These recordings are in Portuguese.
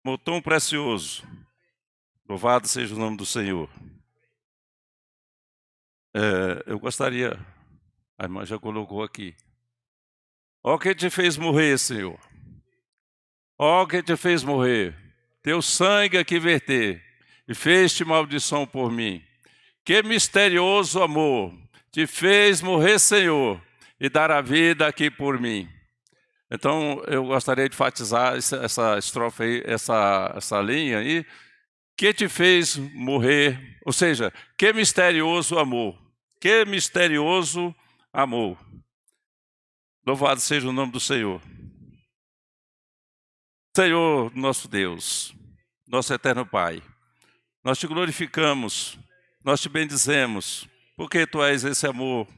Amor tão precioso. Louvado seja o nome do Senhor. Eu gostaria, a irmã já colocou aqui. Ó quem te fez morrer, Senhor. Ó quem te fez morrer. Teu sangue aqui verter e fez-te maldição por mim. Que misterioso amor te fez morrer, Senhor, e dar a vida aqui por mim. Então, eu gostaria de enfatizar essa estrofe aí, essa linha aí. Que te fez morrer, ou seja, que misterioso amor. Que misterioso amor. Louvado seja o nome do Senhor. Senhor, nosso Deus, nosso eterno Pai, nós te glorificamos, nós te bendizemos, porque tu és esse amor,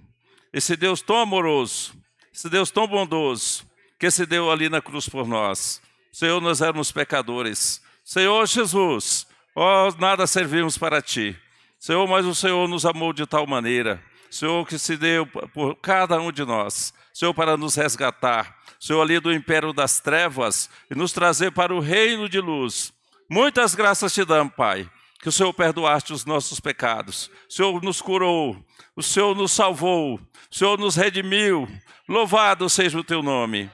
esse Deus tão amoroso, esse Deus tão bondoso, que se deu ali na cruz por nós. Senhor, nós éramos pecadores. Senhor Jesus, ó, nada servimos para ti. Senhor, mas o Senhor nos amou de tal maneira, Senhor, que se deu por cada um de nós, Senhor, para nos resgatar, Senhor, ali do império das trevas e nos trazer para o reino de luz. Muitas graças te damos, Pai, que o Senhor perdoaste os nossos pecados, o Senhor nos curou, o Senhor nos salvou, o Senhor nos redimiu. Louvado seja o teu nome.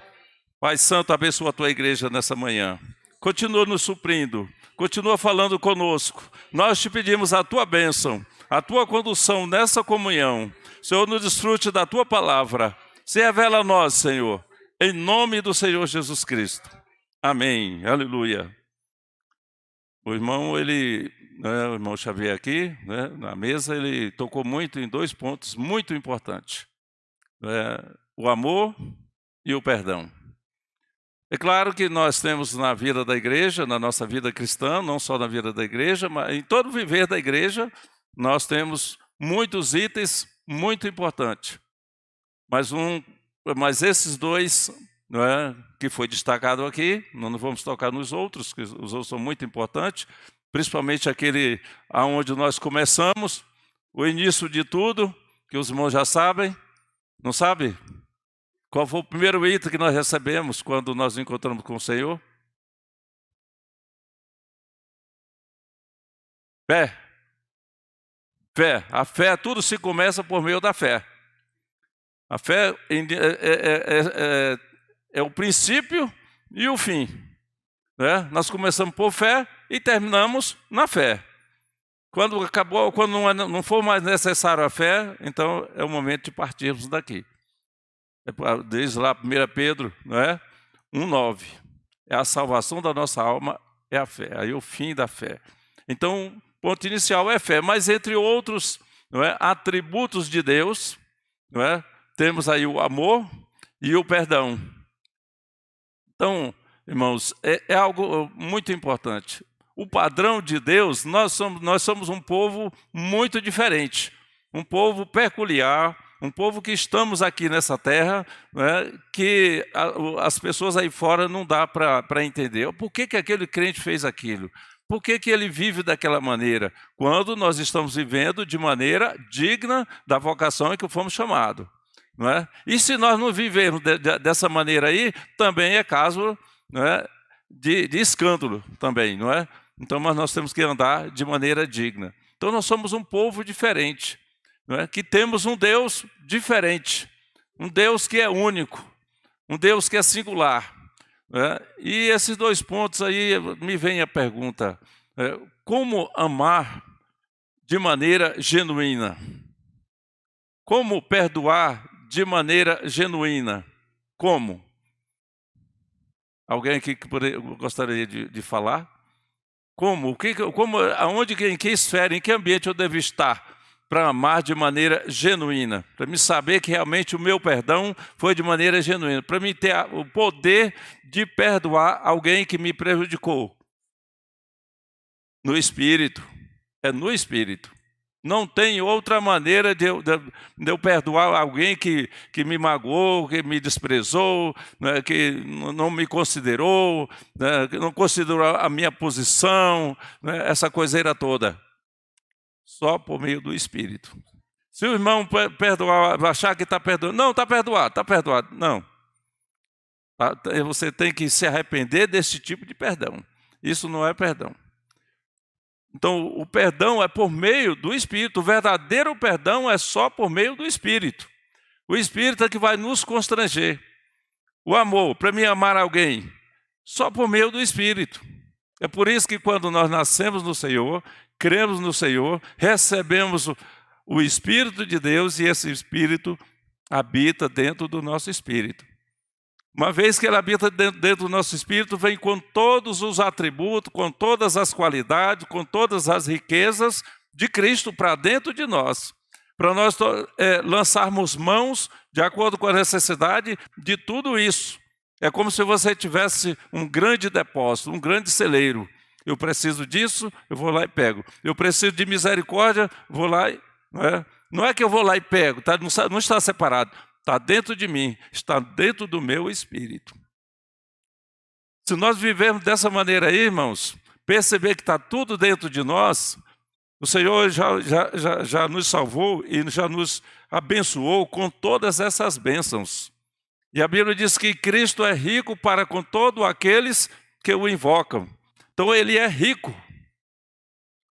Pai Santo, abençoa a tua igreja nessa manhã. Continua nos suprindo, continua falando conosco. Nós te pedimos a tua bênção, a tua condução nessa comunhão. Senhor, nos desfrute da tua palavra. Se revela a nós, Senhor, em nome do Senhor Jesus Cristo. Amém. Aleluia. O irmão, o irmão Xavier aqui, na mesa, ele tocou muito em dois pontos muito importantes. O amor e o perdão. É claro que nós temos na vida da igreja, na nossa vida cristã, não só na vida da igreja, mas em todo o viver da igreja, nós temos muitos itens muito importantes. Mas esses dois, que foi destacado aqui, não vamos tocar nos outros, que os outros são muito importantes, principalmente aquele aonde nós começamos, o início de tudo, que os irmãos já sabem, não sabe? Qual foi o primeiro item que nós recebemos quando nós nos encontramos com o Senhor? Fé. Fé. A fé, tudo se começa por meio da fé. A fé é o princípio e o fim. Nós começamos por fé e terminamos na fé. Quando não for mais necessário a fé, então é o momento de partirmos daqui. Diz lá 1 Pedro, 1,9. É a salvação da nossa alma, é a fé. Aí o fim da fé. Então, o ponto inicial é fé, mas entre outros atributos de Deus, temos aí o amor e o perdão. Então, irmãos, é algo muito importante. O padrão de Deus, nós somos um povo muito diferente, um povo peculiar, um povo que estamos aqui nessa terra, que as pessoas aí fora não dá para entender. Por que aquele crente fez aquilo? Por que ele vive daquela maneira? Quando nós estamos vivendo de maneira digna da vocação em que fomos chamados. E se nós não vivermos dessa maneira aí, também é caso de escândalo também, não é? Então nós temos que andar de maneira digna. Então nós somos um povo diferente, que temos um Deus diferente, um Deus que é único, um Deus que é singular. E esses dois pontos aí me vem a pergunta, como amar de maneira genuína? Como perdoar de maneira genuína? Como? Alguém aqui que gostaria de falar? Como? Aonde, em que esfera, em que ambiente eu devo estar para amar de maneira genuína? Para me saber que realmente o meu perdão foi de maneira genuína. Para me ter o poder de perdoar alguém que me prejudicou. No Espírito. É no Espírito. Não tem outra maneira de eu perdoar alguém que me magoou, que me desprezou, que não me considerou, que não considerou a minha posição, essa coiseira toda. Só por meio do Espírito. Se o irmão perdoar, achar que está perdoando, não, está perdoado, não. Você tem que se arrepender desse tipo de perdão. isso não é perdão. Então, o perdão é por meio do Espírito. O verdadeiro perdão é só por meio do Espírito. O Espírito é que vai nos constranger. O amor, para mim amar alguém, só por meio do Espírito. É por isso que quando nós nascemos no Senhor, cremos no Senhor, recebemos o Espírito de Deus e esse Espírito habita dentro do nosso espírito. Uma vez que ele habita dentro do nosso espírito, vem com todos os atributos, com todas as qualidades, com todas as riquezas de Cristo para dentro de nós. Para nós lançarmos mãos de acordo com a necessidade de tudo isso. É como se você tivesse um grande depósito, um grande celeiro. Eu preciso disso, eu vou lá e pego. Eu preciso de misericórdia, vou lá e... Não é que eu vou lá e pego, tá? Não está separado. Está dentro de mim, está dentro do meu espírito. Se nós vivermos dessa maneira aí, irmãos, perceber que está tudo dentro de nós, o Senhor já nos salvou e já nos abençoou com todas essas bênçãos. E a Bíblia diz que Cristo é rico para com todos aqueles que o invocam. Então ele é rico.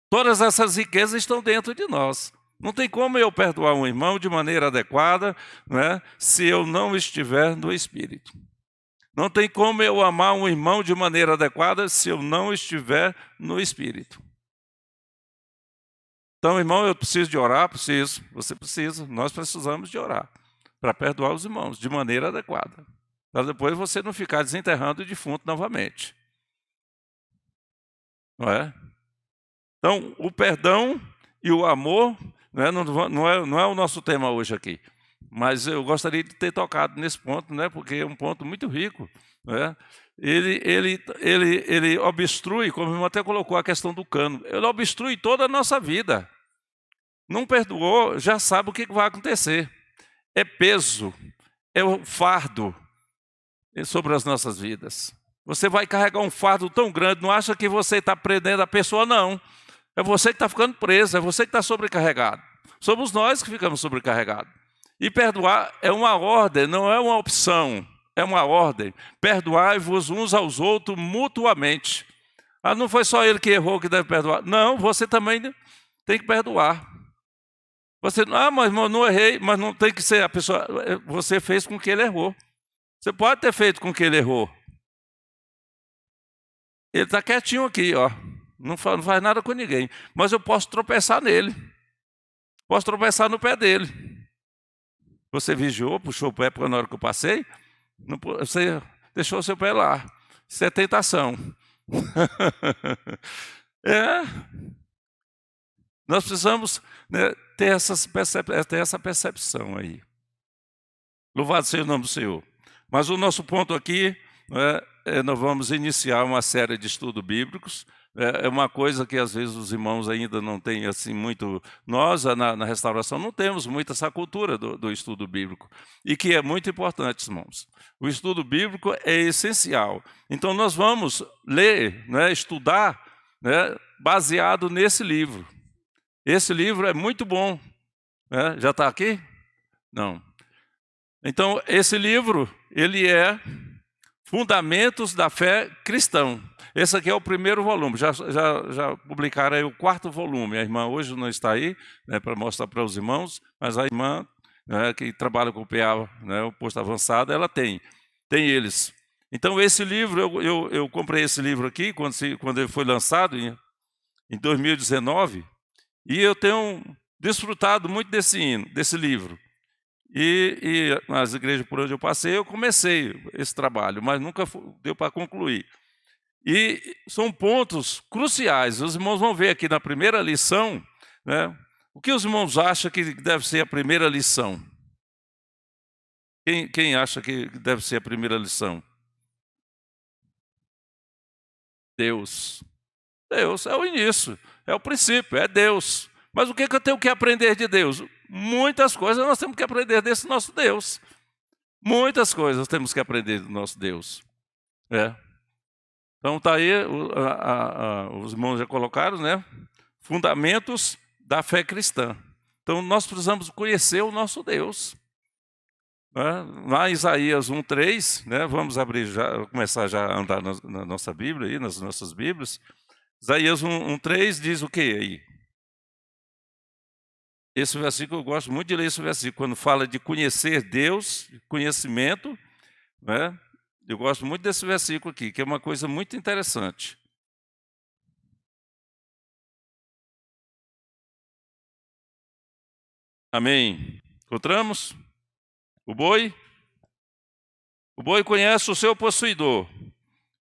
Todas essas riquezas estão dentro de nós. Não tem como eu perdoar um irmão de maneira adequada, se eu não estiver no Espírito. Não tem como eu amar um irmão de maneira adequada se eu não estiver no Espírito. Então, irmão, eu preciso de orar? Preciso. Você precisa. Nós precisamos de orar para perdoar os irmãos de maneira adequada. Para depois você não ficar desenterrando o defunto novamente. Não é? Então, o perdão e o amor... Não é o nosso tema hoje aqui, mas eu gostaria de ter tocado nesse ponto, porque é um ponto muito rico. Ele obstrui, como o irmão até colocou a questão do cano, ele obstrui toda a nossa vida. Não perdoou, já sabe o que vai acontecer. É peso, é um fardo sobre as nossas vidas. Você vai carregar um fardo tão grande, não acha que você está prendendo a pessoa, não. É você que está ficando preso, é você que está sobrecarregado. Somos nós que ficamos sobrecarregados. E perdoar é uma ordem, não é uma opção, é uma ordem. Perdoai-vos uns aos outros mutuamente. Não foi só ele que errou que deve perdoar. Não, você também tem que perdoar. Você, mas não errei, mas não tem que ser a pessoa. Você fez com que ele errou. Você pode ter feito com que ele errou. Ele está quietinho aqui, ó. Não faz nada com ninguém. Mas eu posso tropeçar nele. Posso tropeçar no pé dele. Você vigiou, puxou o pé na hora que eu passei. Você deixou o seu pé lá. Isso é tentação. Nós precisamos ter essa percepção aí. Louvado seja o nome do Senhor. Mas o nosso ponto aqui, nós vamos iniciar uma série de estudos bíblicos. É uma coisa que às vezes os irmãos ainda não têm assim muito... Nós, na restauração, não temos muito essa cultura do estudo bíblico. E que é muito importante, irmãos. O estudo bíblico é essencial. Então nós vamos ler, estudar, baseado nesse livro. Esse livro é muito bom. Já está aqui? Não. Então esse livro, ele é Fundamentos da Fé Cristã. Esse aqui é o primeiro volume, já publicaram aí o 4º volume. A irmã hoje não está aí para mostrar para os irmãos, mas a irmã que trabalha com o PA, o posto avançado, ela tem eles. Então esse livro, eu comprei esse livro aqui quando ele foi lançado em 2019, e eu tenho desfrutado muito desse livro. E nas igrejas por onde eu passei, eu comecei esse trabalho, mas nunca deu para concluir. E são pontos cruciais. Os irmãos vão ver aqui na primeira lição, o que os irmãos acham que deve ser a primeira lição? Quem acha que deve ser a primeira lição? Deus. Deus é o início, é o princípio, é Deus. Mas o que eu tenho que aprender de Deus? Muitas coisas nós temos que aprender desse nosso Deus. Muitas coisas temos que aprender do nosso Deus. Então está aí, os irmãos já colocaram, Fundamentos da Fé Cristã. Então nós precisamos conhecer o nosso Deus. né? Lá em Isaías 1:3, né? Vamos abrir já, começar já a andar na nossa Bíblia, aí, nas nossas Bíblias. Isaías 1:3 diz o que aí? Esse versículo, eu gosto muito de ler esse versículo, quando fala de conhecer Deus, conhecimento, né? Eu gosto muito desse versículo aqui, que é uma coisa muito interessante. Amém. Encontramos? O boi? O boi conhece o seu possuidor,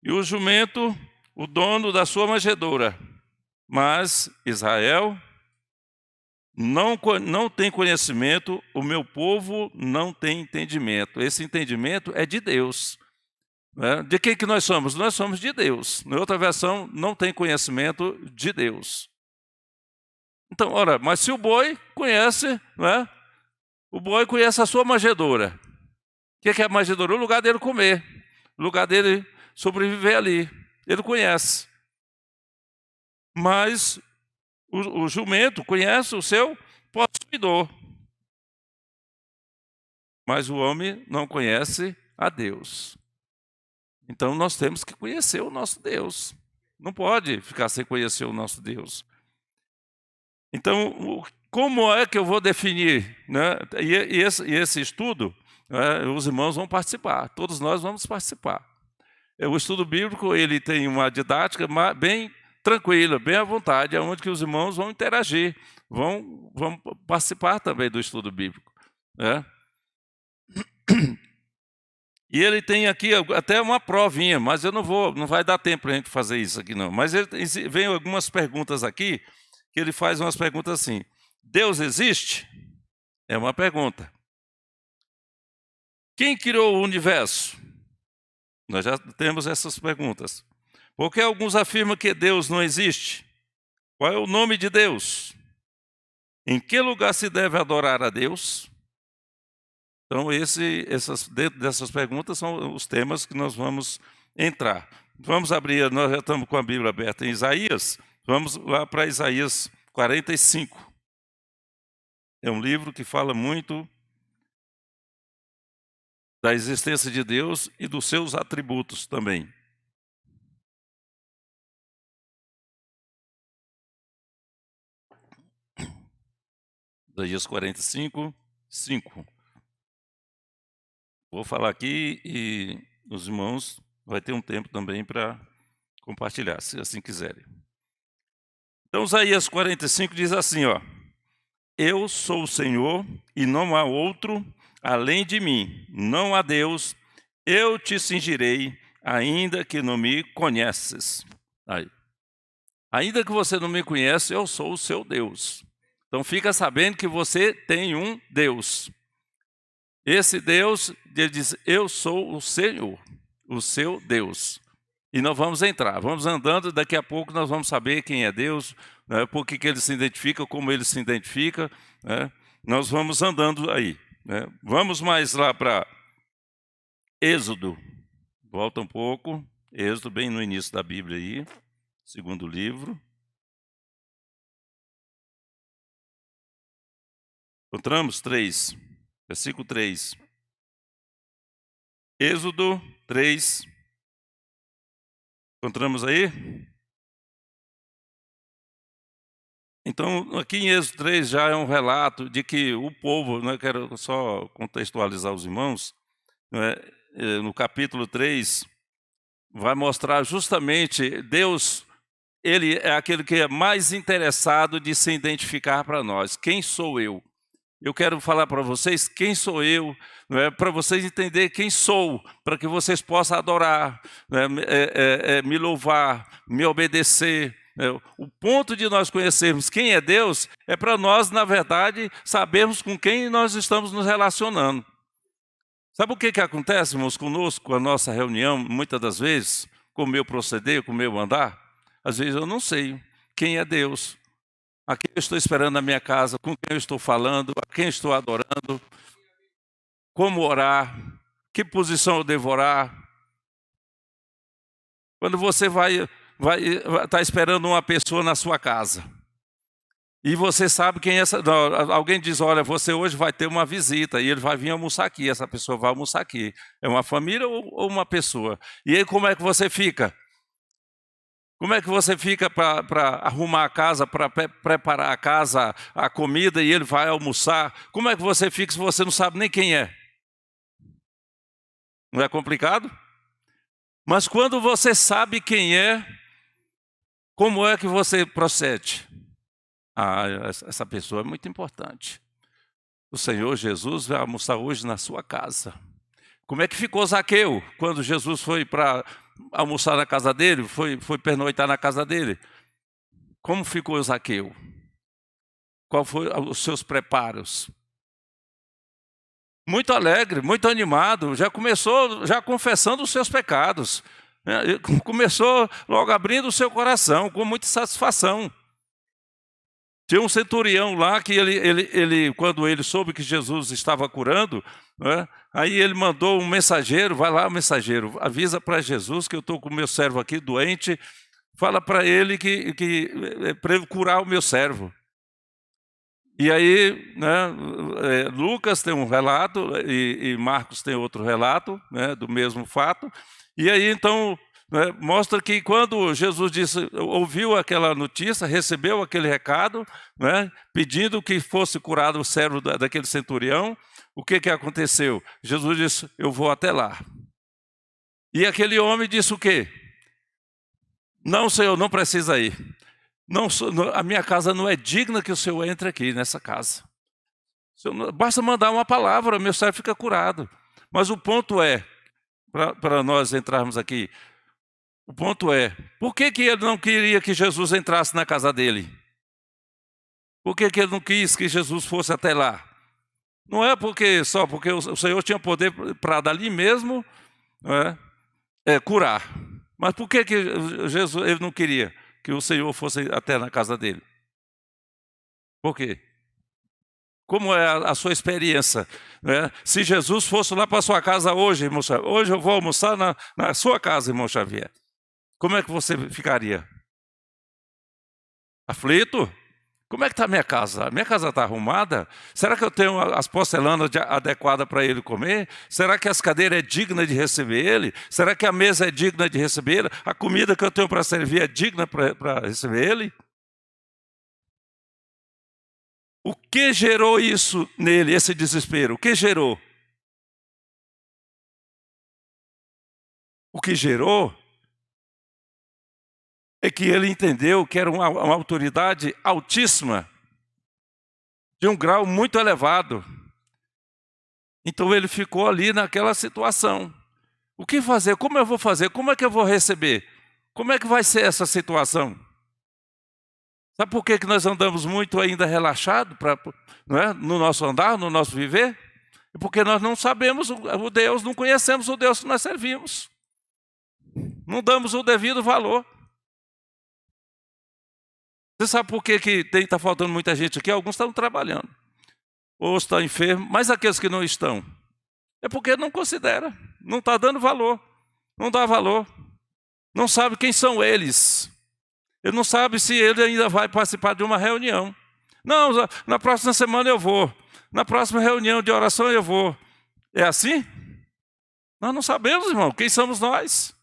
e o jumento, o dono da sua manjedoura. Mas Israel não tem conhecimento, o meu povo não tem entendimento. Esse entendimento é de Deus. Né? De quem que nós somos? Nós somos de Deus. Na outra versão, não tem conhecimento de Deus. Então, ora, mas se o boi conhece, né? O boi conhece a sua manjedoura. O que é a manjedoura? O lugar dele comer, o lugar dele sobreviver ali. Ele conhece. Mas o jumento conhece o seu possuidor. Mas o homem não conhece a Deus. Então nós temos que conhecer o nosso Deus. Não pode ficar sem conhecer o nosso Deus. Então, como é que eu vou definir? Né? E esse estudo, né, os irmãos vão participar, todos nós vamos participar. O estudo bíblico ele tem uma didática bem tranquila, bem à vontade, onde que os irmãos vão interagir, vão participar também do estudo bíblico. Né? E ele tem aqui até uma provinha, mas eu não vai dar tempo para a gente fazer isso aqui não. Mas vem algumas perguntas aqui, que ele faz umas perguntas assim: Deus existe? É uma pergunta. Quem criou o universo? Nós já temos essas perguntas. Por que alguns afirmam que Deus não existe? Qual é o nome de Deus? Em que lugar se deve adorar a Deus? Então, dentro dessas perguntas são os temas que nós vamos entrar. Vamos abrir, nós já estamos com a Bíblia aberta em Isaías, vamos lá para Isaías 45. É um livro que fala muito da existência de Deus e dos seus atributos também. Isaías 45, 5. Vou falar aqui e os irmãos vai ter um tempo também para compartilhar, se assim quiserem. Então, Isaías 45 diz assim, ó: Eu sou o Senhor e não há outro além de mim, não há Deus, eu te cingirei, ainda que não me conheces. Aí. Ainda que você não me conheça, eu sou o seu Deus. Então fica sabendo que você tem um Deus. Esse Deus, ele diz, eu sou o Senhor, o seu Deus. E nós vamos entrar, vamos andando, daqui a pouco nós vamos saber quem é Deus, né, por que ele se identifica, como ele se identifica, né, nós vamos andando aí. Né. Vamos mais lá para Êxodo, volta um pouco, Êxodo bem no início da Bíblia aí, segundo livro. Encontramos 3, versículo 3. Êxodo 3. Encontramos aí? Então, aqui em Êxodo 3 já é um relato de que o povo, né, quero só contextualizar os irmãos, né, no capítulo 3, vai mostrar justamente Deus, ele é aquele que é mais interessado de se identificar para nós. Quem sou eu? Eu quero falar para vocês quem sou eu, né, para vocês entenderem quem sou, para que vocês possam adorar, né, me louvar, me obedecer. Né. O ponto de nós conhecermos quem é Deus é para nós, na verdade, sabermos com quem nós estamos nos relacionando. Sabe o que acontece, irmãos, conosco, com a nossa reunião, muitas das vezes, com o meu proceder, com o meu andar? Às vezes eu não sei quem é Deus. A quem eu estou esperando na minha casa, com quem eu estou falando, a quem eu estou adorando, como orar, que posição eu devo orar. Quando você vai estar esperando uma pessoa na sua casa, E você sabe quem é essa... Não, alguém diz, olha, você hoje vai ter uma visita e ele vai vir almoçar aqui, essa pessoa vai almoçar aqui. É uma família ou uma pessoa? E aí como é que você fica? Como é que você fica para arrumar a casa, para preparar a casa, a comida e ele vai almoçar? Como é que você fica se você não sabe nem quem é? Não é complicado? Mas quando você sabe quem é, como é que você procede? Ah, essa pessoa é muito importante. O Senhor Jesus vai almoçar hoje na sua casa. Como é que ficou Zaqueu quando Jesus foi para almoçar na casa dele, foi pernoitar na casa dele? Como ficou Zaqueu? Qual foram os seus preparos? Muito alegre, muito animado, já começou confessando os seus pecados. Começou logo abrindo o seu coração, com muita satisfação. Tinha um centurião lá que quando ele soube que Jesus estava curando, né, aí ele mandou um mensageiro, vai lá, mensageiro, avisa para Jesus que eu estou com o meu servo aqui doente, fala para ele para ele curar o meu servo. E aí, né, Lucas tem um relato e Marcos tem outro relato, né, do mesmo fato. E aí então mostra que quando Jesus ouviu aquela notícia, recebeu aquele recado, né, pedindo que fosse curado o servo daquele centurião, o que aconteceu? Jesus disse, eu vou até lá. E aquele homem disse o quê? Não, Senhor, não precisa ir. Não, a minha casa não é digna que o Senhor entre aqui nessa casa. Basta mandar uma palavra, meu servo fica curado. Mas o ponto é, para nós entrarmos aqui, o ponto é, por que ele não queria que Jesus entrasse na casa dele? Por que ele não quis que Jesus fosse até lá? Não é porque o Senhor tinha poder para dali mesmo curar. Mas por que Jesus ele não queria que o Senhor fosse até na casa dele? Por quê? Como é a sua experiência? Né? Se Jesus fosse lá para a sua casa hoje, irmão Xavier, hoje eu vou almoçar na sua casa, irmão Xavier. Como é que você ficaria? Aflito? Como é que está a minha casa? A minha casa está arrumada? Será que eu tenho as porcelanas adequadas para ele comer? Será que as cadeiras é digna de receber ele? Será que a mesa é digna de receber ele? A comida que eu tenho para servir é digna para receber ele? O que gerou isso nele, esse desespero? O que gerou? O que gerou é que ele entendeu que era uma autoridade altíssima, de um grau muito elevado. Então ele ficou ali naquela situação. O que fazer? Como eu vou fazer? Como é que eu vou receber? Como é que vai ser essa situação? Sabe por que nós andamos muito ainda relaxados no nosso andar, no nosso viver? É porque nós não sabemos o Deus, não conhecemos o Deus que nós servimos. Não damos o devido valor. Você sabe por que está faltando muita gente aqui? Alguns estão trabalhando, ou estão enfermos, mas aqueles que não estão, é porque não considera, não está dando valor, não dá valor, não sabe quem são eles. Ele não sabe se ele ainda vai participar de uma reunião. Não, na próxima semana eu vou, na próxima reunião de oração eu vou. É assim? Nós não sabemos, irmão, quem somos nós?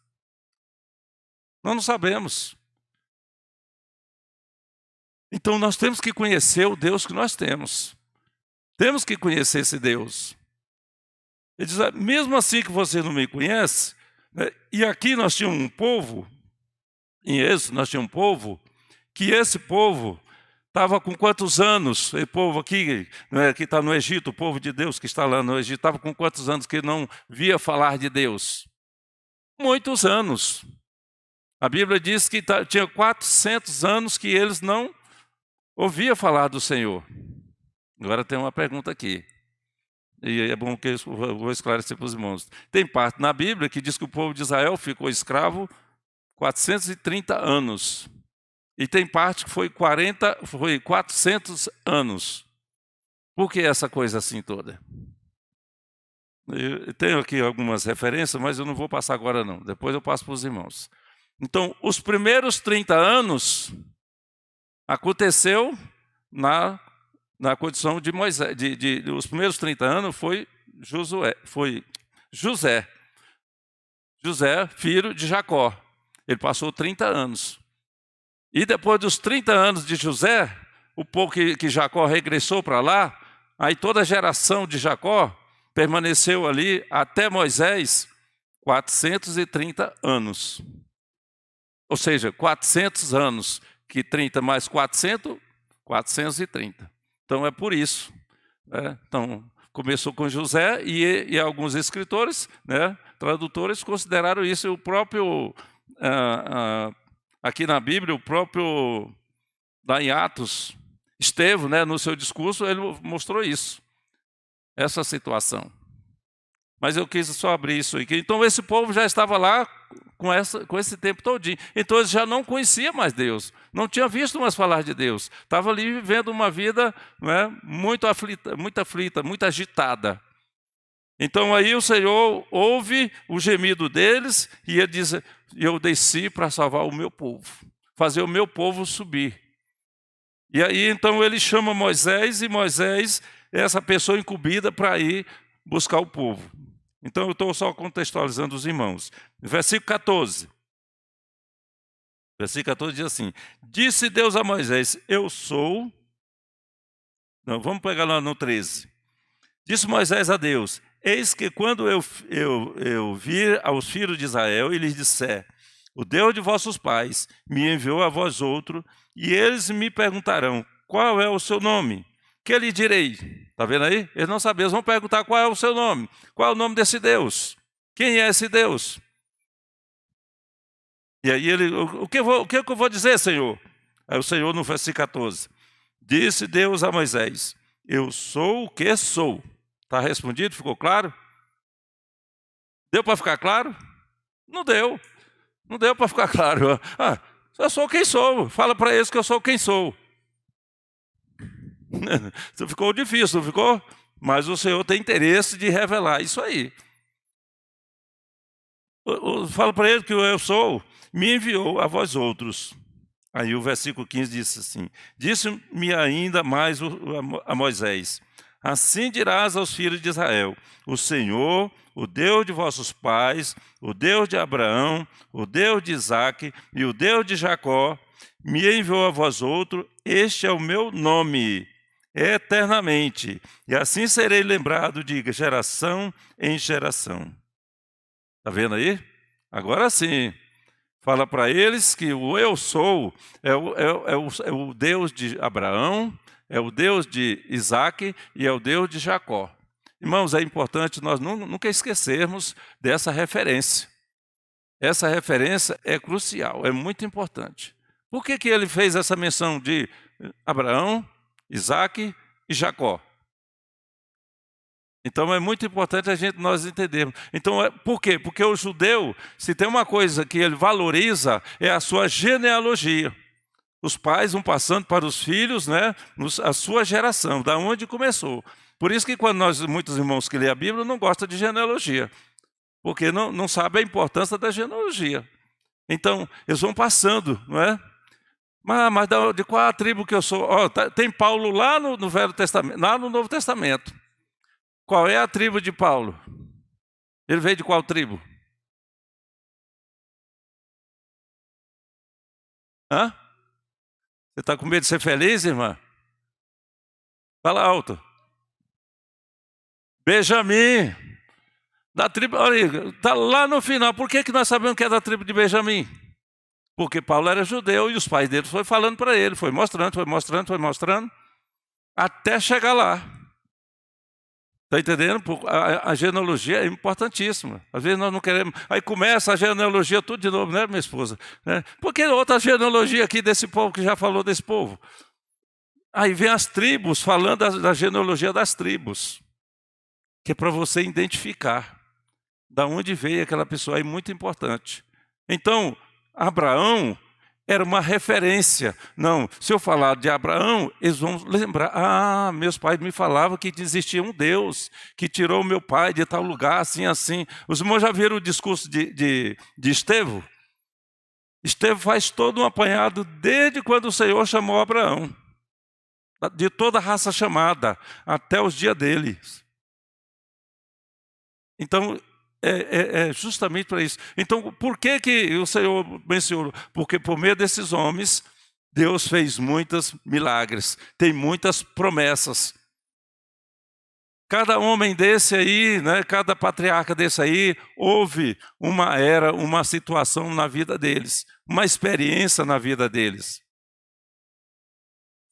Nós não sabemos. Então nós temos que conhecer o Deus que nós temos. Temos que conhecer esse Deus. Ele diz, mesmo assim que você não me conhece, né, e aqui nós tínhamos um povo, em Êxodo nós tínhamos um povo, que esse povo estava com quantos anos? Esse povo aqui, né, que está no Egito, o povo de Deus que está lá no Egito, estava com quantos anos que não via falar de Deus? Muitos anos. A Bíblia diz que tinha 400 anos que eles não ouvia falar do Senhor. Agora tem uma pergunta aqui. E é bom que eu vou esclarecer para os irmãos. Tem parte na Bíblia que diz que o povo de Israel ficou escravo 430 anos. E tem parte que foi 400 anos. Por que essa coisa assim toda? Eu tenho aqui algumas referências, mas eu não vou passar agora não. Depois eu passo para os irmãos. Então, os primeiros 30 anos aconteceu na condição de Moisés. Os primeiros 30 anos foi José, filho de Jacó. Ele passou 30 anos. E depois dos 30 anos de José, o povo que Jacó regressou para lá, aí toda a geração de Jacó permaneceu ali até Moisés 430 anos. Ou seja, 400 anos, que 30 mais 400, 430. Então é por isso. Né? Então, começou com José e alguns escritores, né, tradutores, consideraram isso. O próprio, aqui na Bíblia, o próprio, lá em Atos, Estevão, né, no seu discurso, ele mostrou isso, essa situação. Mas eu quis só abrir isso aqui. Então esse povo já estava lá com esse tempo todinho. Então eles já não conheciam mais Deus, não tinha visto mais falar de Deus. Estava ali vivendo uma vida, né, muito aflita, muito agitada. Então aí o Senhor ouve o gemido deles e ele diz: eu desci para salvar o meu povo, fazer o meu povo subir. E aí então ele chama Moisés, e Moisés é essa pessoa incumbida para ir buscar o povo. Então eu estou só contextualizando os irmãos. Versículo 14. Versículo 14 diz assim: disse Deus a Moisés, eu sou... Não, vamos pegar lá no 13. Disse Moisés a Deus, eis que quando eu vir aos filhos de Israel e lhes disser, o Deus de vossos pais me enviou a vós outro, e eles me perguntarão, qual é o seu nome? Que lhe direi? Está vendo aí? Eles não sabem, eles vão perguntar qual é o seu nome. Qual é o nome desse Deus? Quem é esse Deus? E aí ele, o que eu vou dizer, Senhor? Aí o Senhor no versículo 14, disse Deus a Moisés, eu sou o que sou. Está respondido? Ficou claro? Deu para ficar claro? Não deu. Não deu para ficar claro. Eu sou quem sou. Fala para eles que eu sou quem sou. Ficou difícil, não ficou? Mas o Senhor tem interesse de revelar isso aí. Fala para ele que eu sou, me enviou a vós outros. Aí o versículo 15 diz assim, disse-me ainda mais a Moisés, assim dirás aos filhos de Israel, o Senhor, o Deus de vossos pais, o Deus de Abraão, o Deus de Isaque e o Deus de Jacó, me enviou a vós outro, este é o meu nome, eternamente, e assim serei lembrado de geração em geração. Está vendo aí? Agora sim. Fala para eles que o eu sou é o Deus de Abraão, é o Deus de Isaque e é o Deus de Jacó. Irmãos, é importante nós nunca esquecermos dessa referência. Essa referência é crucial, é muito importante. Por que ele fez essa menção de Abraão, Isaque e Jacó? Então é muito importante nós entendermos. Então, por quê? Porque o judeu, se tem uma coisa que ele valoriza, é a sua genealogia. Os pais vão passando para os filhos, né, a sua geração, da onde começou. Por isso que quando muitos irmãos que lêem a Bíblia não gostam de genealogia, porque não sabem a importância da genealogia. Então, eles vão passando, não é? Mas de qual a tribo que eu sou? Tem Paulo lá no Velho Testamento, lá no Novo Testamento. Qual é a tribo de Paulo? Ele veio de qual tribo? Você está com medo de ser feliz, irmã? Fala alto. Benjamim. Da tribo, olha, está lá no final. Por que nós sabemos que é da tribo de Benjamim? Porque Paulo era judeu e os pais dele foram falando para ele, foi mostrando, até chegar lá. Está entendendo? A genealogia é importantíssima. Às vezes nós não queremos... Aí começa a genealogia tudo de novo, né, minha esposa? Por que outra genealogia aqui desse povo que já falou desse povo? Aí vem as tribos, falando da genealogia das tribos. Que é para você identificar da onde veio aquela pessoa. É muito importante. Então, Abraão era uma referência. Não, se eu falar de Abraão, eles vão lembrar, meus pais me falavam que existia um Deus que tirou o meu pai de tal lugar, assim, assim. Os irmãos já viram o discurso de Estevão? Estevão faz todo um apanhado desde quando o Senhor chamou Abraão. de toda a raça chamada, até os dias deles. Então, é justamente para isso. Então, por que o Senhor mencionou? Porque por meio desses homens, Deus fez muitos milagres, tem muitas promessas. Cada homem desse aí, né, cada patriarca desse aí, houve uma era, uma situação na vida deles, uma experiência na vida deles.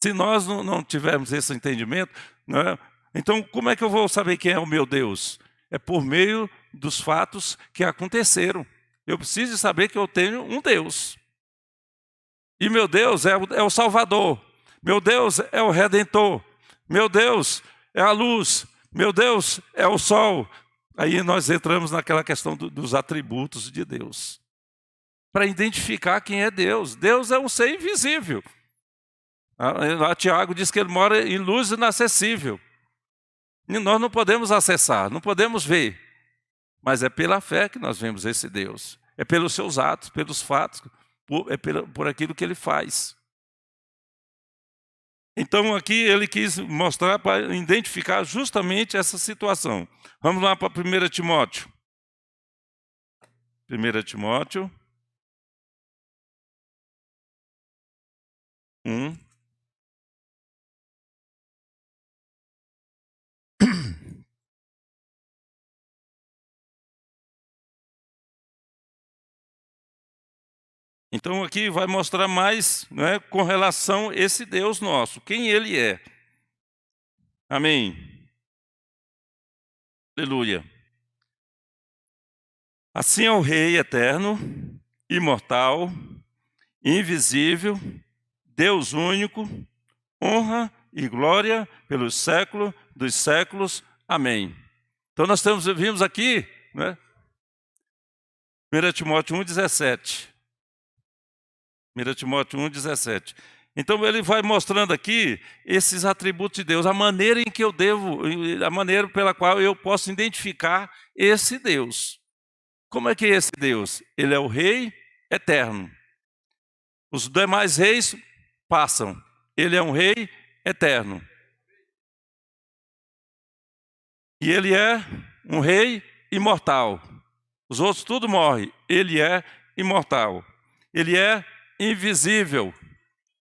Se nós não tivermos esse entendimento, né, então como é que eu vou saber quem é o meu Deus? É por meio dos fatos que aconteceram. Eu preciso saber que eu tenho um Deus. E meu Deus é o Salvador. Meu Deus é o Redentor. Meu Deus é a luz. Meu Deus é o sol. Aí nós entramos naquela questão dos atributos de Deus. Para identificar quem é Deus. Deus é um ser invisível. Lá Tiago diz que ele mora em luz inacessível. E nós não podemos acessar, não podemos ver. Mas é pela fé que nós vemos esse Deus. É pelos seus atos, pelos fatos, por aquilo que ele faz. Então aqui ele quis mostrar para identificar justamente essa situação. Vamos lá para 1 Timóteo. 1 Timóteo 1. Então aqui vai mostrar mais, né, com relação a esse Deus nosso, quem Ele é. Amém. Aleluia. Assim é o Rei eterno, imortal, invisível, Deus único, honra e glória pelos séculos dos séculos. Amém. Então nós vimos aqui, né, 1 Timóteo 1,17. 1 Timóteo 1,17. Então ele vai mostrando aqui esses atributos de Deus, a maneira em que eu devo, a maneira pela qual eu posso identificar esse Deus. Como é que é esse Deus? Ele é o Rei eterno. Os demais reis passam. Ele é um Rei eterno. E ele é um Rei imortal. Os outros tudo morrem. Ele é imortal. Ele é invisível.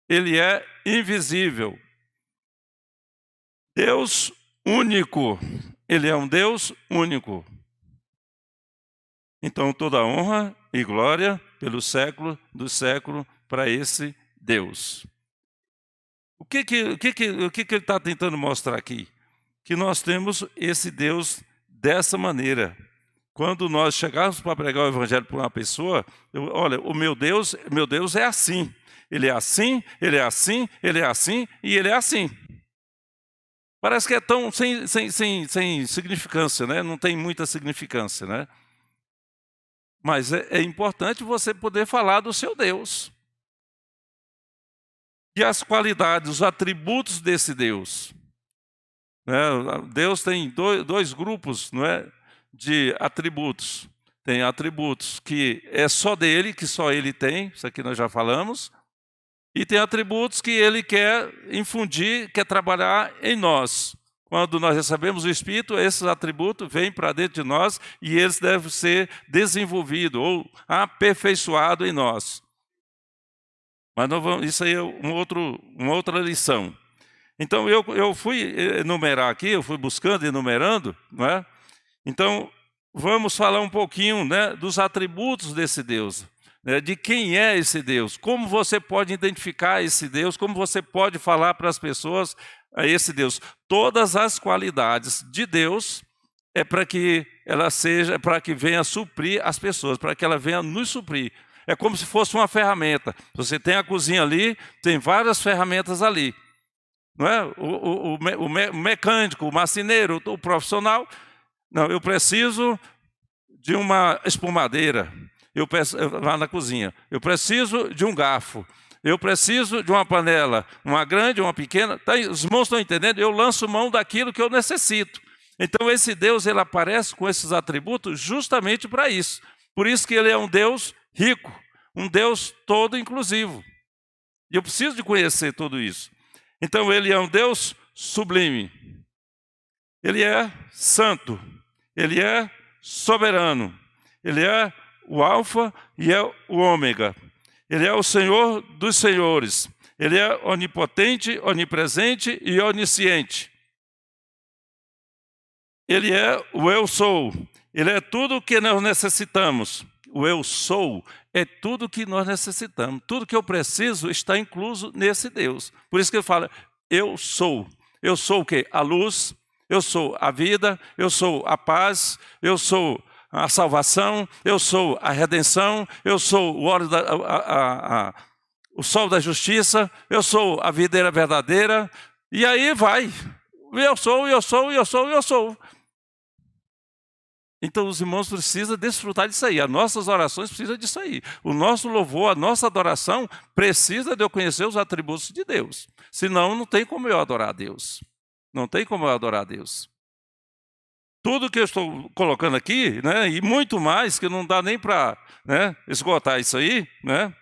Ele é invisível. Deus único. Ele é um Deus único. Então toda honra e glória pelo século do século para esse Deus. O que ele está tentando mostrar aqui? Que nós temos esse Deus dessa maneira. Quando nós chegarmos para pregar o evangelho para uma pessoa, olha, o meu Deus é assim. Ele é assim, ele é assim, ele é assim e ele é assim. Parece que é tão sem significância, né? Não tem muita significância, né? Mas é importante você poder falar do seu Deus. E as qualidades, os atributos desse Deus. Deus tem dois grupos, não é, de atributos. Tem atributos que é só dele, que só ele tem, isso aqui nós já falamos. E tem atributos que ele quer infundir, quer trabalhar em nós. Quando nós recebemos o Espírito, esses atributos vêm para dentro de nós e eles devem ser desenvolvidos ou aperfeiçoados em nós. Mas não vamos, isso aí é uma outra lição. Então eu fui enumerar aqui, eu fui buscando, enumerando, não é? Então vamos falar um pouquinho, né, dos atributos desse Deus, né, de quem é esse Deus, como você pode identificar esse Deus, como você pode falar para as pessoas a esse Deus. Todas as qualidades de Deus é para que ela seja, para que venha suprir as pessoas, para que ela venha nos suprir. É como se fosse uma ferramenta. Você tem a cozinha ali, tem várias ferramentas ali. Não é? O mecânico, o marceneiro, o profissional. Não, eu preciso de uma espumadeira. Lá na cozinha. Eu preciso de um garfo. Eu preciso de uma panela, uma grande, uma pequena. Tá, os irmãos estão entendendo? Eu lanço mão daquilo que eu necessito. Então esse Deus, ele aparece com esses atributos justamente para isso. Por isso que ele é um Deus rico, um Deus todo inclusivo. E eu preciso de conhecer tudo isso. Então ele é um Deus sublime. Ele é santo. Ele é soberano. Ele é o alfa e é o ômega. Ele é o Senhor dos senhores. Ele é onipotente, onipresente e onisciente. Ele é o eu sou. Ele é tudo o que nós necessitamos. O eu sou é tudo o que nós necessitamos. Tudo que eu preciso está incluso nesse Deus. Por isso que ele fala, eu sou. Eu sou o quê? A luz, eu sou a vida, eu sou a paz, eu sou a salvação, eu sou a redenção, eu sou o óleo o sol da justiça, eu sou a videira verdadeira, e aí vai. Eu sou, eu sou, eu sou, eu sou. Então os irmãos precisam desfrutar disso aí. As nossas orações precisam disso aí. O nosso louvor, a nossa adoração precisa de eu conhecer os atributos de Deus. Senão não tem como eu adorar a Deus. Não tem como eu adorar a Deus. Tudo que eu estou colocando aqui, né, e muito mais, que não dá nem para, né, esgotar isso aí, né?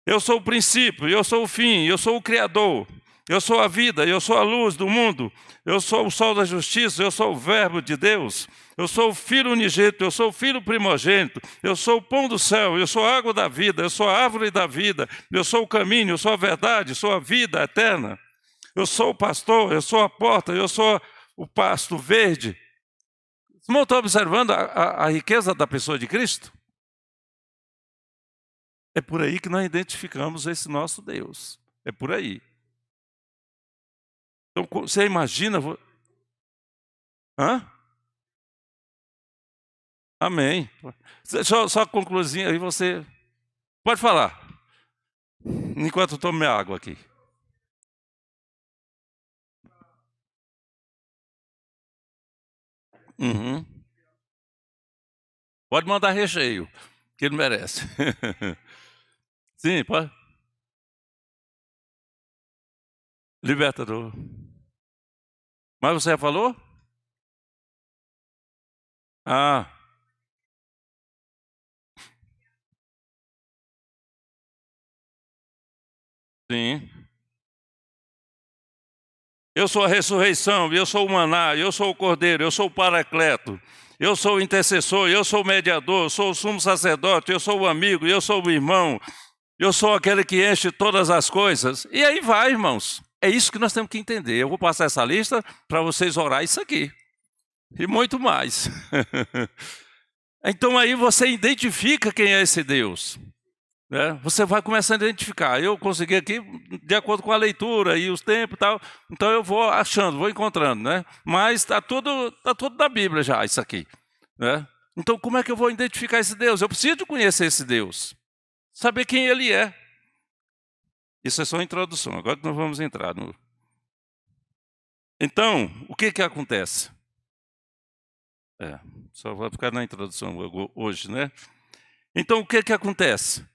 Eu sou o princípio, eu sou o fim, eu sou o Criador. Eu sou a vida, eu sou a luz do mundo, eu sou o sol da justiça, eu sou o verbo de Deus, eu sou o filho unigênito, eu sou o filho primogênito, eu sou o pão do céu, eu sou a água da vida, eu sou a árvore da vida, eu sou o caminho, eu sou a verdade, eu sou a vida eterna, eu sou o pastor, eu sou a porta, eu sou o pasto verde. Vocês não estão observando a riqueza da pessoa de Cristo? É por aí que nós identificamos esse nosso Deus, é por aí. Então, você imagina... Hã? Amém. Só concluizinho aí, você... Pode falar. Enquanto eu tomo minha água aqui. Uhum. Pode mandar recheio, que ele merece. Sim, pode. Libertador. Mas você já falou? Ah, sim. Eu sou a ressurreição, eu sou o maná, eu sou o cordeiro, eu sou o paracleto, eu sou o intercessor, eu sou o mediador, eu sou o sumo sacerdote, eu sou o amigo, eu sou o irmão, eu sou aquele que enche todas as coisas. E aí vai, irmãos. É isso que nós temos que entender. Eu vou passar essa lista para vocês orar isso aqui. E muito mais. Então aí você identifica quem é esse Deus. Né? Você vai começando a identificar. Eu consegui aqui, de acordo com a leitura e os tempos e tal, então eu vou achando, vou encontrando, né? Mas está tudo na Bíblia já, isso aqui. Né? Então como é que eu vou identificar esse Deus? Eu preciso conhecer esse Deus, saber quem ele é. Isso é só a introdução, agora que nós vamos entrar no... Então, o que acontece? Só vai ficar na introdução hoje, né? Então, o que acontece?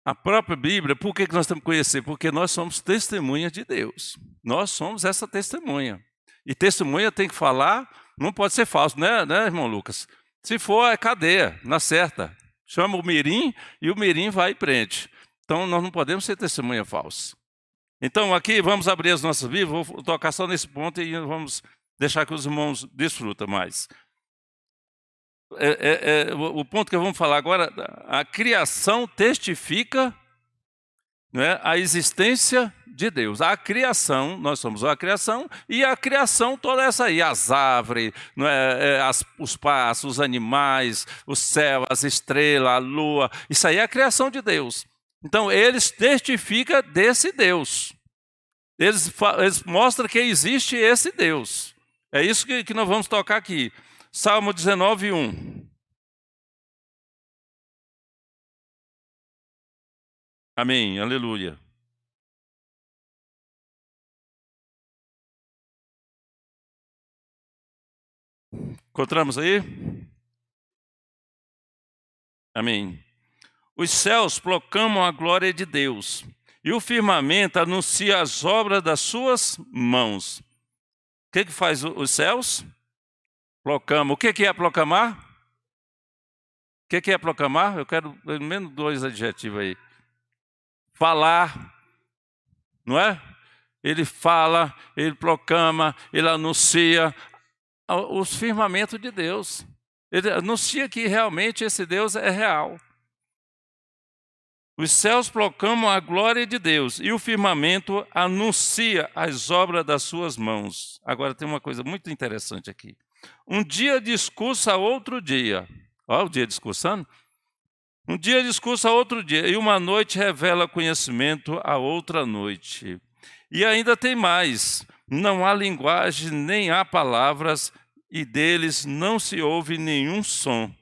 A própria Bíblia, por que nós temos que conhecer? Porque nós somos testemunhas de Deus. Nós somos essa testemunha. E testemunha tem que falar, não pode ser falso, né, irmão Lucas? Se for, é cadeia, na certa. Chama o mirim e o mirim vai e prende. Então, nós não podemos ser testemunha falsa. Então, aqui, vamos abrir as nossas Bíblias, vou tocar só nesse ponto e vamos deixar que os irmãos desfrutem mais. O ponto que vamos falar agora, a criação testifica, né, a existência de Deus. A criação, nós somos a criação, e a criação toda essa aí, as árvores, né, os pássaros, os animais, o céu, as estrelas, a lua, isso aí é a criação de Deus. Então, eles testificam desse Deus. Eles mostram que existe esse Deus. É isso que nós vamos tocar aqui. Salmo 19, 1. Amém, aleluia. Encontramos aí? Amém. Os céus proclamam a glória de Deus, e o firmamento anuncia as obras das suas mãos. O que faz os céus? Proclama. O que é proclamar? O que é proclamar? Eu quero pelo menos 2 adjetivos aí. Falar, não é? ele fala, ele proclama, ele anuncia os firmamentos de Deus. Ele anuncia que realmente esse Deus é real. Os céus proclamam a glória de Deus e o firmamento anuncia as obras das suas mãos. Agora tem uma coisa muito interessante aqui. Um dia discursa outro dia. Olha o dia discursando. Um dia discursa outro dia, e uma noite revela conhecimento a outra noite. E ainda tem mais, não há linguagem, nem há palavras, e deles não se ouve nenhum som.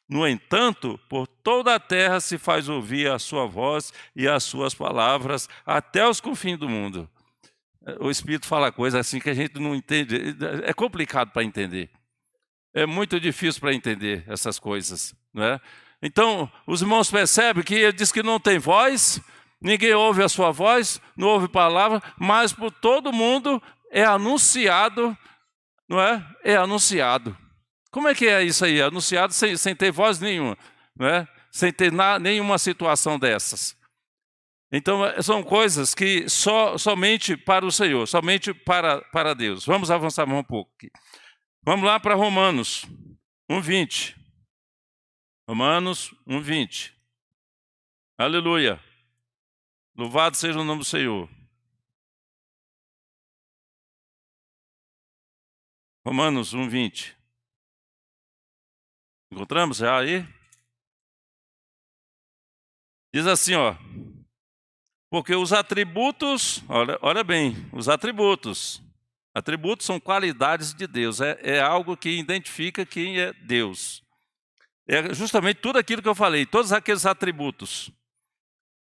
No entanto, por toda a terra se faz ouvir a sua voz e as suas palavras, até os confins do mundo. O Espírito fala coisas assim que a gente não entende, é complicado para entender. É muito difícil para entender essas coisas, não é? Então, os irmãos percebem que ele diz que não tem voz, ninguém ouve a sua voz, não ouve palavra, mas por todo mundo é anunciado, não é? É anunciado. Como é que é isso aí? Anunciado sem ter voz nenhuma, não é? Sem ter nenhuma situação dessas. Então, são coisas que somente para o Senhor, somente para Deus. Vamos avançar mais um pouco aqui. Vamos lá para Romanos 1:20. Romanos 1:20. Aleluia. Louvado seja o nome do Senhor. Romanos 1:20. Encontramos já aí? Diz assim, ó. Porque os atributos, olha bem, os atributos são qualidades de Deus, é algo que identifica quem é Deus. É justamente tudo aquilo que eu falei, todos aqueles atributos.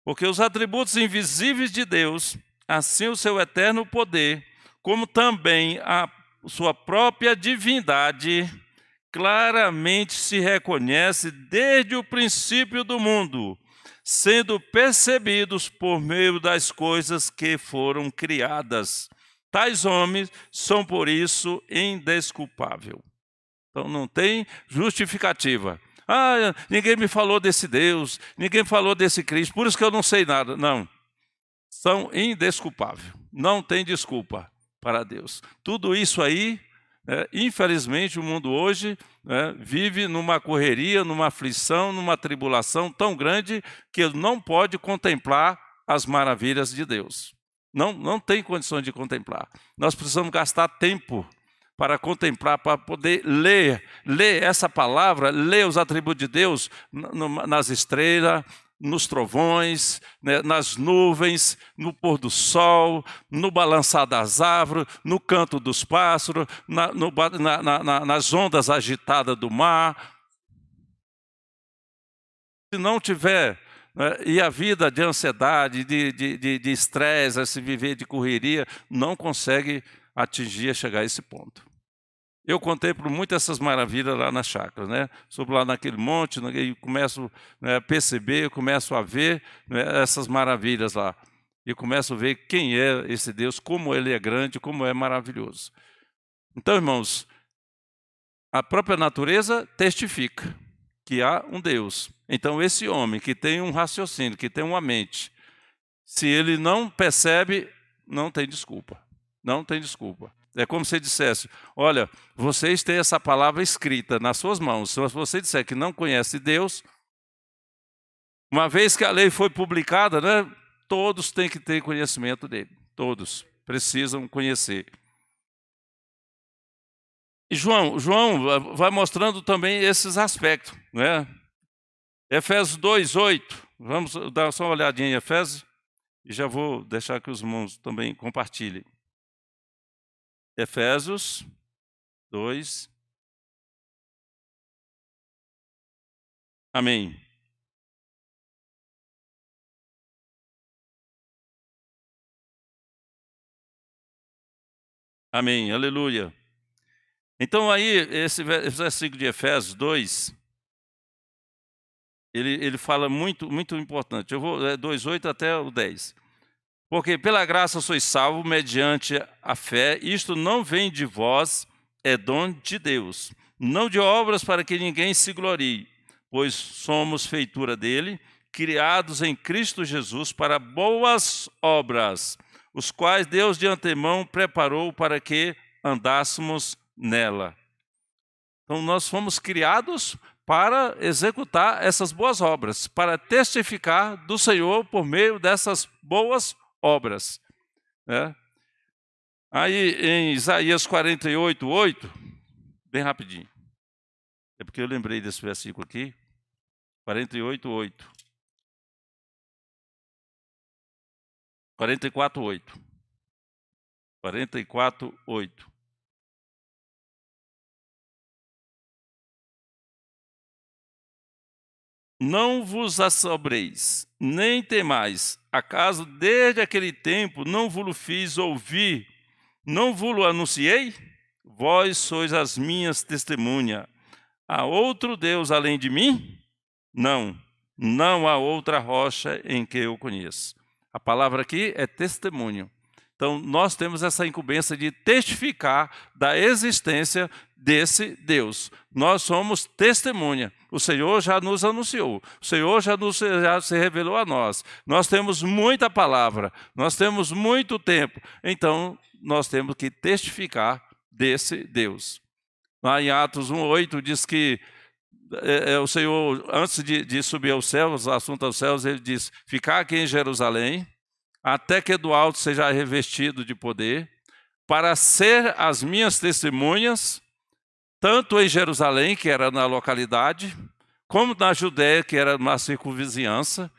Porque os atributos invisíveis de Deus, assim o seu eterno poder, como também a sua própria divindade, claramente se reconhece desde o princípio do mundo, sendo percebidos por meio das coisas que foram criadas. Tais homens são, por isso, indesculpáveis. Então não tem justificativa. Ninguém me falou desse Deus, ninguém falou desse Cristo, por isso que eu não sei nada. Não, são indesculpáveis, não tem desculpa para Deus. Tudo isso aí, infelizmente o mundo hoje vive numa correria, numa aflição, numa tribulação tão grande que ele não pode contemplar as maravilhas de Deus. Não tem condições de contemplar. Nós precisamos gastar tempo para contemplar, para poder ler essa palavra, ler os atributos de Deus nas estrelas, nos trovões, nas nuvens, no pôr do sol, no balançar das árvores, no canto dos pássaros, nas ondas agitadas do mar. Se não tiver, e a vida de ansiedade, de estresse, se viver de correria, não consegue atingir, chegar a esse ponto. Eu contemplo muito essas maravilhas lá na chácara, Subo lá naquele monte, e começo a perceber, começo a ver essas maravilhas lá. E começo a ver quem é esse Deus, como Ele é grande, como é maravilhoso. Então, irmãos, a própria natureza testifica que há um Deus. Então, esse homem que tem um raciocínio, que tem uma mente, se ele não percebe, não tem desculpa. Não tem desculpa. É como se dissesse, olha, vocês têm essa palavra escrita nas suas mãos. Se você disser que não conhece Deus, uma vez que a lei foi publicada, todos têm que ter conhecimento dele. Todos precisam conhecer. E João vai mostrando também esses aspectos. Efésios 2:8. Vamos dar só uma olhadinha em Efésios e já vou deixar que os irmãos também compartilhem. Efésios 2. Amém. Amém, aleluia. Então aí, esse versículo de Efésios 2, ele fala muito, muito importante. Eu vou 2:8 até o 10. Porque pela graça sois salvos mediante a fé, isto não vem de vós, é dom de Deus, não de obras para que ninguém se glorie, pois somos feitura dele, criados em Cristo Jesus para boas obras, os quais Deus de antemão preparou para que andássemos nela. Então nós fomos criados para executar essas boas obras, para testificar do Senhor por meio dessas boas obras, né? Aí em Isaías 48:8, bem rapidinho, é porque eu lembrei desse versículo aqui, 48:8. 44:8. 44:8. Não vos assombreis, nem temais, acaso desde aquele tempo não vos fiz ouvir, não vos anunciei? Vós sois as minhas testemunhas. Há outro Deus além de mim? Não, não há outra rocha em que eu conheço. A palavra aqui é testemunho. Então, nós temos essa incumbência de testificar da existência desse Deus. Nós somos testemunha. O Senhor já nos anunciou. O Senhor já se revelou a nós. Nós temos muita palavra. Nós temos muito tempo. Então, nós temos que testificar desse Deus. Lá em Atos 1:8 diz que o Senhor, antes de subir aos céus, assunto aos céus, ele diz: ficar aqui em Jerusalém, até que do alto seja revestido de poder, para ser as minhas testemunhas, tanto em Jerusalém, que era na localidade, como na Judéia, que era na circunvizinhança,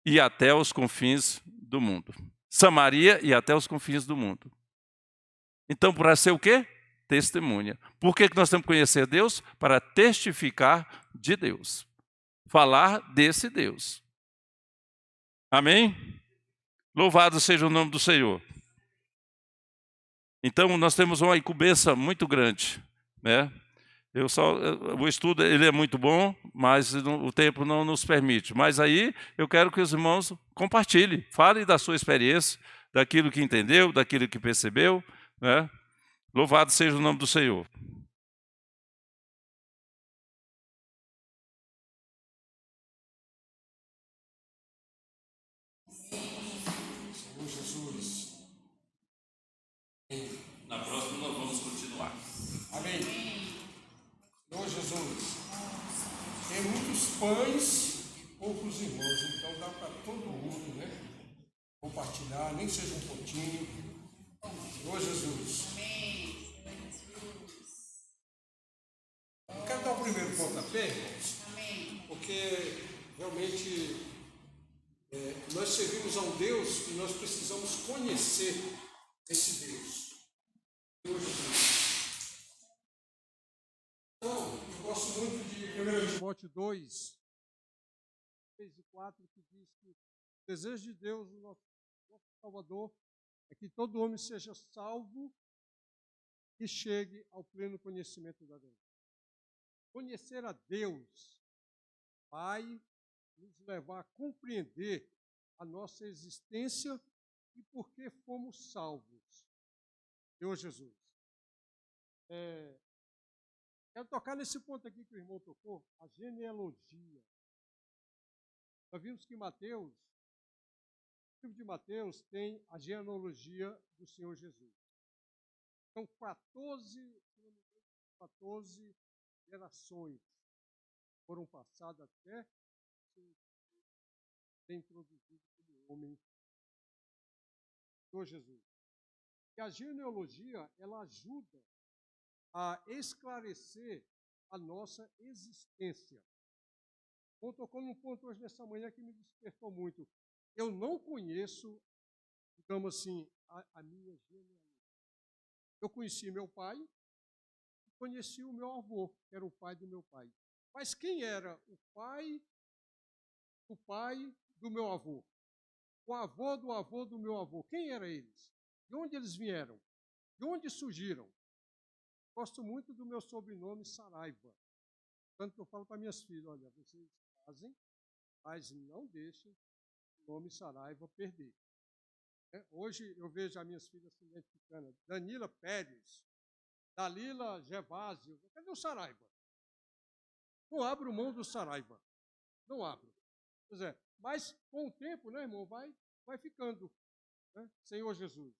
e até os confins do mundo. Samaria e até os confins do mundo. Então, para ser o quê? Testemunha. Por que nós temos que conhecer Deus? Para testificar de Deus. Falar desse Deus. Amém? Louvado seja o nome do Senhor. Então, nós temos uma incumbência muito grande, né? O estudo ele é muito bom, mas o tempo não nos permite. Mas aí eu quero que os irmãos compartilhem, falem da sua experiência, daquilo que entendeu, daquilo que percebeu, né? Louvado seja o nome do Senhor. Senhor Jesus. Na próxima nós vamos continuar. Amém. Senhor Jesus. Tem muitos pães e poucos irmãos, então dá para todo mundo, né? Compartilhar, nem seja um pouquinho. Senhor Jesus. Eu quero dar o primeiro pontapé, irmãos, porque realmente nós servimos a um Deus e nós precisamos conhecer esse Deus. Senhor Jesus. Então, eu gosto muito de 1 Timóteo 2, 3 e 4, que diz que o desejo de Deus, o nosso Salvador, é que todo homem seja salvo e chegue ao pleno conhecimento da verdade. Conhecer a Deus vai nos levar a compreender a nossa existência e por que fomos salvos. Senhor Jesus. Quero tocar nesse ponto aqui que o irmão tocou, a genealogia. Nós vimos que Mateus, o livro de Mateus tem a genealogia do Senhor Jesus. São 14 gerações foram passadas até ser introduzido como homem, Senhor Jesus. E a genealogia, ela ajuda a esclarecer a nossa existência. Eu tocou num ponto hoje nessa manhã que me despertou muito. Eu não conheço, digamos assim, a minha genealogia. Eu conheci meu pai e conheci o meu avô, que era o pai do meu pai. Mas quem era o pai do meu avô? O avô do meu avô. Quem eram eles? De onde eles vieram? De onde surgiram? Gosto muito do meu sobrenome Saraiva. Tanto que eu falo para minhas filhas, olha, vocês casem, mas não deixem o nome Saraiva perder. Hoje eu vejo as minhas filhas se identificando. Danila Pérez, Dalila Gervásio. Cadê o Saraiva? Não abro mão do Saraiva. Não abro. Pois é, mas com o tempo, né, irmão, vai ficando. Né? Senhor Jesus.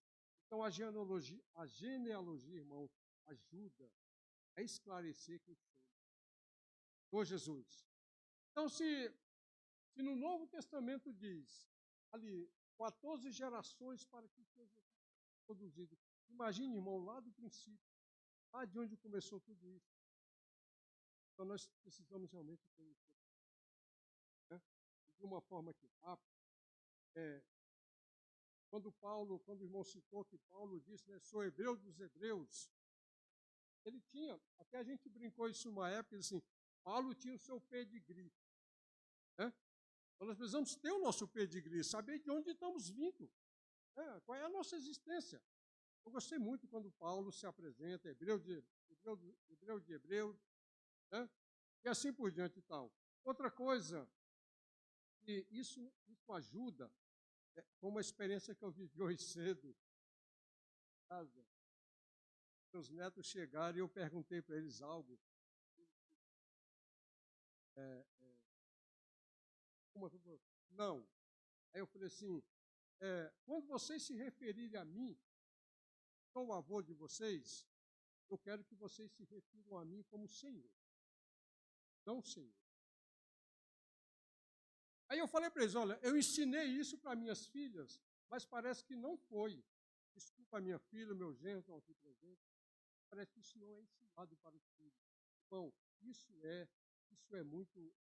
Então, a genealogia, irmão, ajuda a esclarecer quem somos. Senhor Jesus. Então, se no Novo Testamento diz, ali, 14 gerações para que o Senhor Jesus seja produzido. Imagine, irmão, lá do princípio, lá de onde começou tudo isso. Então, nós precisamos realmente conhecer. Né? De uma forma aqui rápida, quando o irmão citou que Paulo disse, né, sou hebreu dos hebreus, ele tinha, até a gente brincou isso uma época, assim, Paulo tinha o seu pedigree. Né? Então, nós precisamos ter o nosso pedigree, saber de onde estamos vindo, né? Qual é a nossa existência. Eu gostei muito quando Paulo se apresenta, hebreu de hebreus, né? E assim por diante e tal. Outra coisa, que isso ajuda, foi uma experiência que eu vivi hoje cedo, em casa. Meus netos chegaram e eu perguntei para eles algo. Não. Aí eu falei assim, quando vocês se referirem a mim, sou o avô de vocês, eu quero que vocês se refiram a mim como Senhor, não Senhor. Aí eu falei para eles, olha, eu ensinei isso para minhas filhas, mas parece que não foi. Desculpa a minha filha, meu genro estão aqui presentes. Parece que isso não é ensinado para os filhos. Bom, isso é muito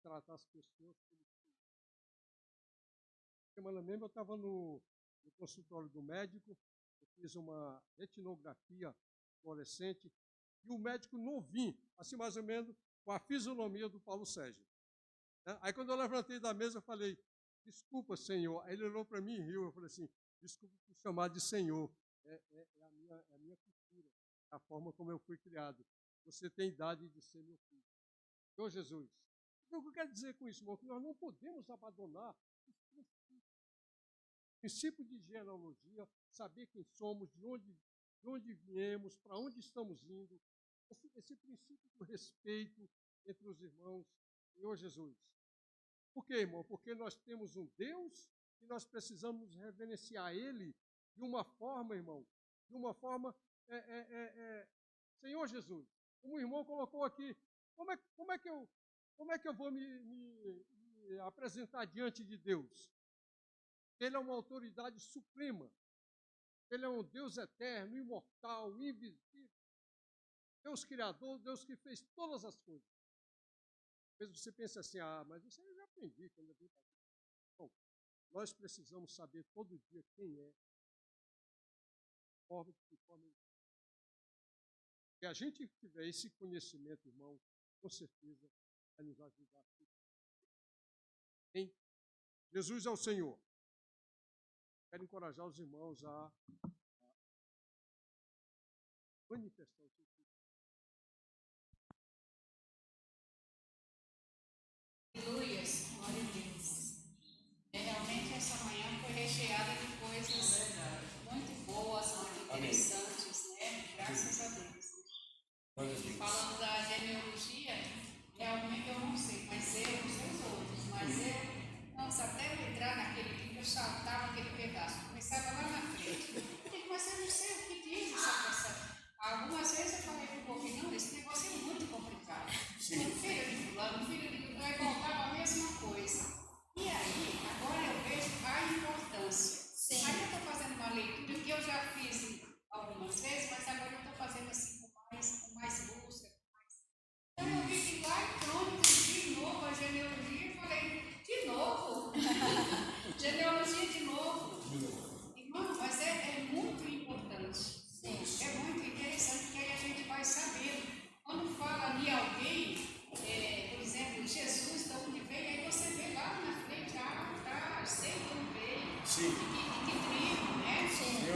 tratar as pessoas como semana mesmo eu estava no consultório do médico, eu fiz uma retinografia fluorescente, e o médico novinho, assim mais ou menos, com a fisionomia do Paulo Sérgio. Né? Aí quando eu levantei da mesa, eu falei, desculpa, senhor. Aí ele olhou para mim e riu, eu falei assim, desculpa por chamar de senhor, é a minha cultura, é a forma como eu fui criado. Você tem idade de ser meu filho. Senhor Jesus. Então, o que eu quero dizer com isso, irmão? Que nós não podemos abandonar o princípio de genealogia, saber quem somos, de onde viemos, para onde estamos indo, esse princípio do respeito entre os irmãos, Senhor Jesus. Por quê, irmão? Porque nós temos um Deus e nós precisamos reverenciar Ele de uma forma, irmão, de uma forma, Senhor Jesus, como o irmão colocou aqui, como é que eu vou me apresentar diante de Deus? Ele é uma autoridade suprema. Ele é um Deus eterno, imortal, invisível. Deus criador, Deus que fez todas as coisas. Às vezes você pensa assim, mas isso eu já aprendi quando eu vim para aqui. Bom, nós precisamos saber todo dia quem é, de forma. Se a gente tiver esse conhecimento, irmão, com certeza vai nos ajudar. Hein? Jesus é o Senhor. Quero encorajar os irmãos a manifestar o seu Espírito. Aleluia, glória a Deus. Realmente essa manhã foi recheada de coisas muito boas, muito interessantes, né? Graças a Deus. E falando da genealogia, realmente eu não sei, mas eu não sei os outros, mas nossa, até eu entrar naquele livro, eu saltava aquele pedaço, começava lá na frente. Eu digo, mas eu não sei o que diz essa questão. Algumas vezes eu falei para o povo, não, esse negócio é muito complicado. Filho de fulano, filho de fulano, vai voltar a mesma coisa. E aí, agora eu vejo a importância. Sim. Aí eu estou fazendo uma leitura que eu já fiz algumas vezes, mas agora eu estou fazendo assim com mais busca. Então eu vi que lá em Crônicas, de novo, a genealogia, eu falei, de novo? Genealogia de novo. Irmão, mas é muito importante. Sim. É muito interessante, porque aí a gente vai saber. Quando fala de alguém, por exemplo, Jesus, de onde veio, aí você vê lá na frente, sei de onde veio, sim, de que tribo, né? Sim. E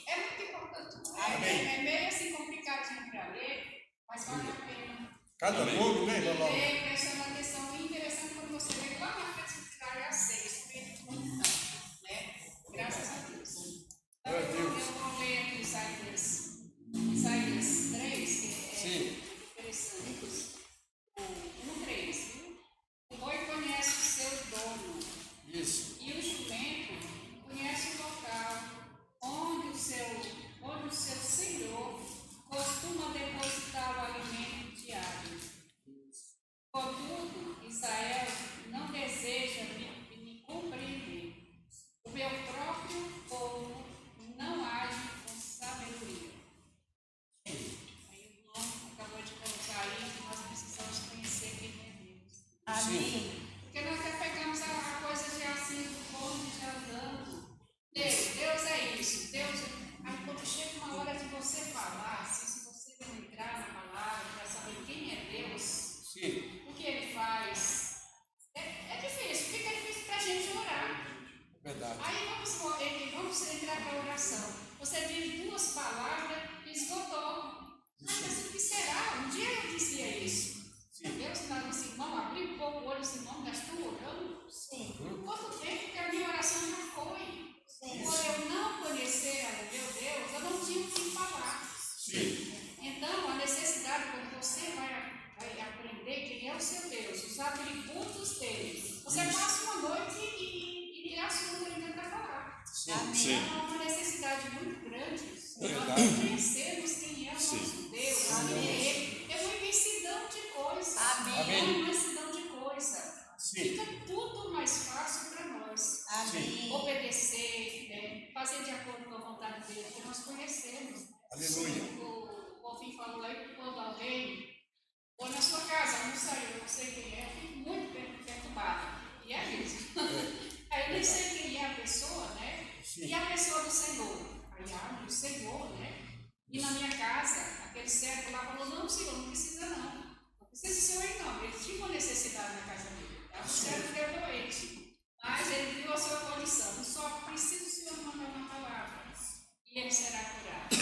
é muito importante. É meio assim complicadinho para ler, mas vale a pena. Cada povo, né, irmão? Essa é uma questão interessante quando você vê lá na frente de área 6, né? Graças a Deus. Então, eu vou ler aqui Isaías 3, que é interessante. No 3, viu? O boi conhece o seu dono, Sim. é uma necessidade muito grande. Nós reconhecemos quem é o nosso Deus. Amém. É uma imensidão de coisas. Amém. É uma imensidão de coisas. Fica tudo mais fácil para nós. Amém. Obedecer, né? Fazer de acordo com a vontade dele, que nós conhecemos. Aleluia. O Wolfim falou aí que quando alguém ou na sua casa, almoçar, eu não sei quem é, eu fico muito perturbada. E é mesmo. Aí eu nem sei quem é a pessoa, né? Sim. E a pessoa do Senhor. Aí abre o Senhor, né? E na minha casa, aquele servo lá falou: não, senhor, não precisa não. Não precisa do senhor aí não. Ele tinha uma necessidade na casa dele. O servo deu doente. Mas ele viu a sua condição. Só precisa o senhor mandar uma palavra. E ele será curado.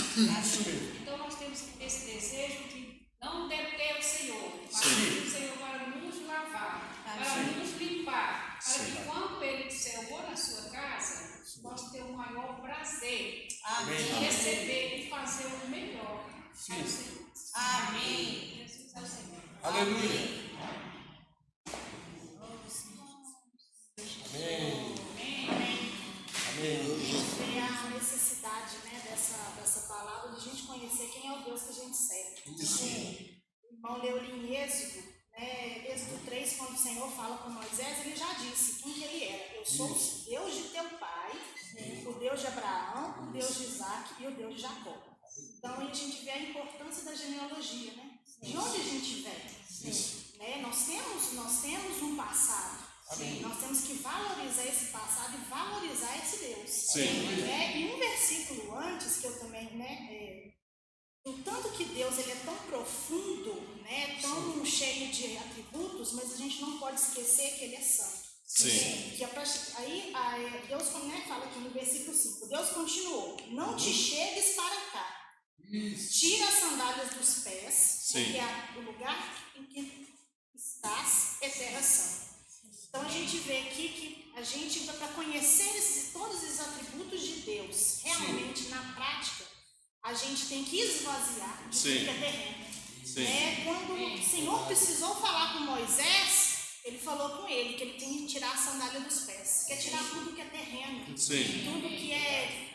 Então nós temos que ter esse desejo de não deter o Senhor, mas o Senhor para nos lavar, para nos limpar, para que quando Ele disser eu vou na sua casa, possa ter o maior prazer de receber e fazer o melhor ao Senhor. Amém. Jesus é o Senhor. Aleluia. Tem a necessidade, né, dessa palavra, de a gente conhecer quem é o Deus que a gente serve. O irmão leu ali em Êxodo, né, Êxodo 3, quando o Senhor fala com Moisés, ele já disse quem que ele era. Eu sou o Deus de teu pai, o Deus de Abraão, o Deus de Isaac e o Deus de Jacó. Então, aí a gente vê a importância da genealogia, né? De onde a gente vem? Né? Nós temos um passado. Sim. Nós temos que valorizar esse passado e valorizar esse Deus. Sim. E um versículo antes, que eu também, né, o tanto que Deus ele é tão profundo, né, tão cheio de atributos, mas a gente não pode esquecer que ele é santo. Sim. Aí Deus, né, fala aqui no versículo 5, Deus continuou: não te chegues para cá, tira as sandálias dos pés, porque o lugar em que estás é terra santa. Então a gente vê aqui que a gente, para conhecer todos esses atributos de Deus, realmente na prática, a gente tem que esvaziar de tudo que é terreno. Quando o Senhor precisou falar com Moisés, ele falou com ele que ele tem que tirar a sandália dos pés, que é tirar tudo que é terreno,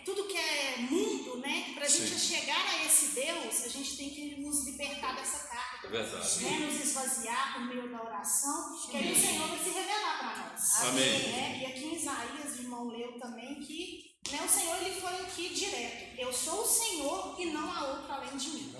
tudo que é mundo, né? Para a gente chegar a esse Deus, a gente tem que nos libertar dessa carga. É verdade. Né? Nos esvaziar por meio da oração, que aí o Senhor vai se revelar para nós. Amém. E aqui em Isaías, o irmão leu também que, né, o Senhor ele foi aqui direto: eu sou o Senhor e não há outro além de mim.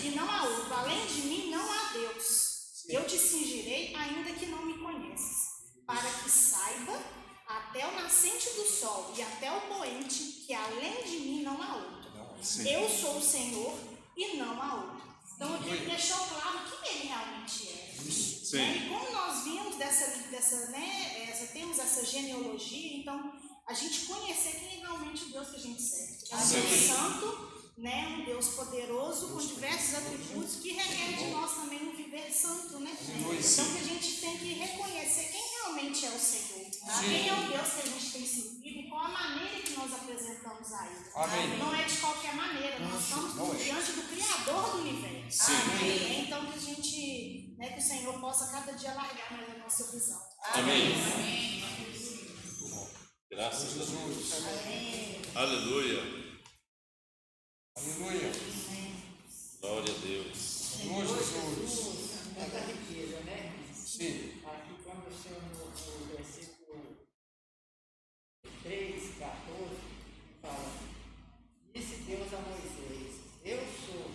E não há outro além de mim, não há Deus. Eu te cingirei, ainda que não me conheças, para que saiba até o nascente do sol e até o poente que além de mim não há outro. Eu sou o Senhor e não há outro. Então ele deixou claro quem ele realmente é. E como nós vimos temos essa genealogia, então a gente conhecer quem é realmente o Deus que a gente serve. É um Deus santo, né? Um Deus poderoso, com diversos atributos, que requer de nós também um viver santo, né? Então que a gente tem que reconhecer quem realmente é o Senhor, quem é o Deus que a gente tem servido e qual a maneira que nós apresentamos a Ele. Não é de qualquer maneira, nós estamos diante do Criador do universo. Então que a gente, né, que o Senhor possa cada dia alargar mais a nossa visão. Amém. Graças a Deus. Aleluia. Aleluia. Glória a Deus. Jesus. Essa riqueza, né? Sim. Aqui quando o Senhor no versículo 3, 14, fala: disse Deus a Moisés: eu sou.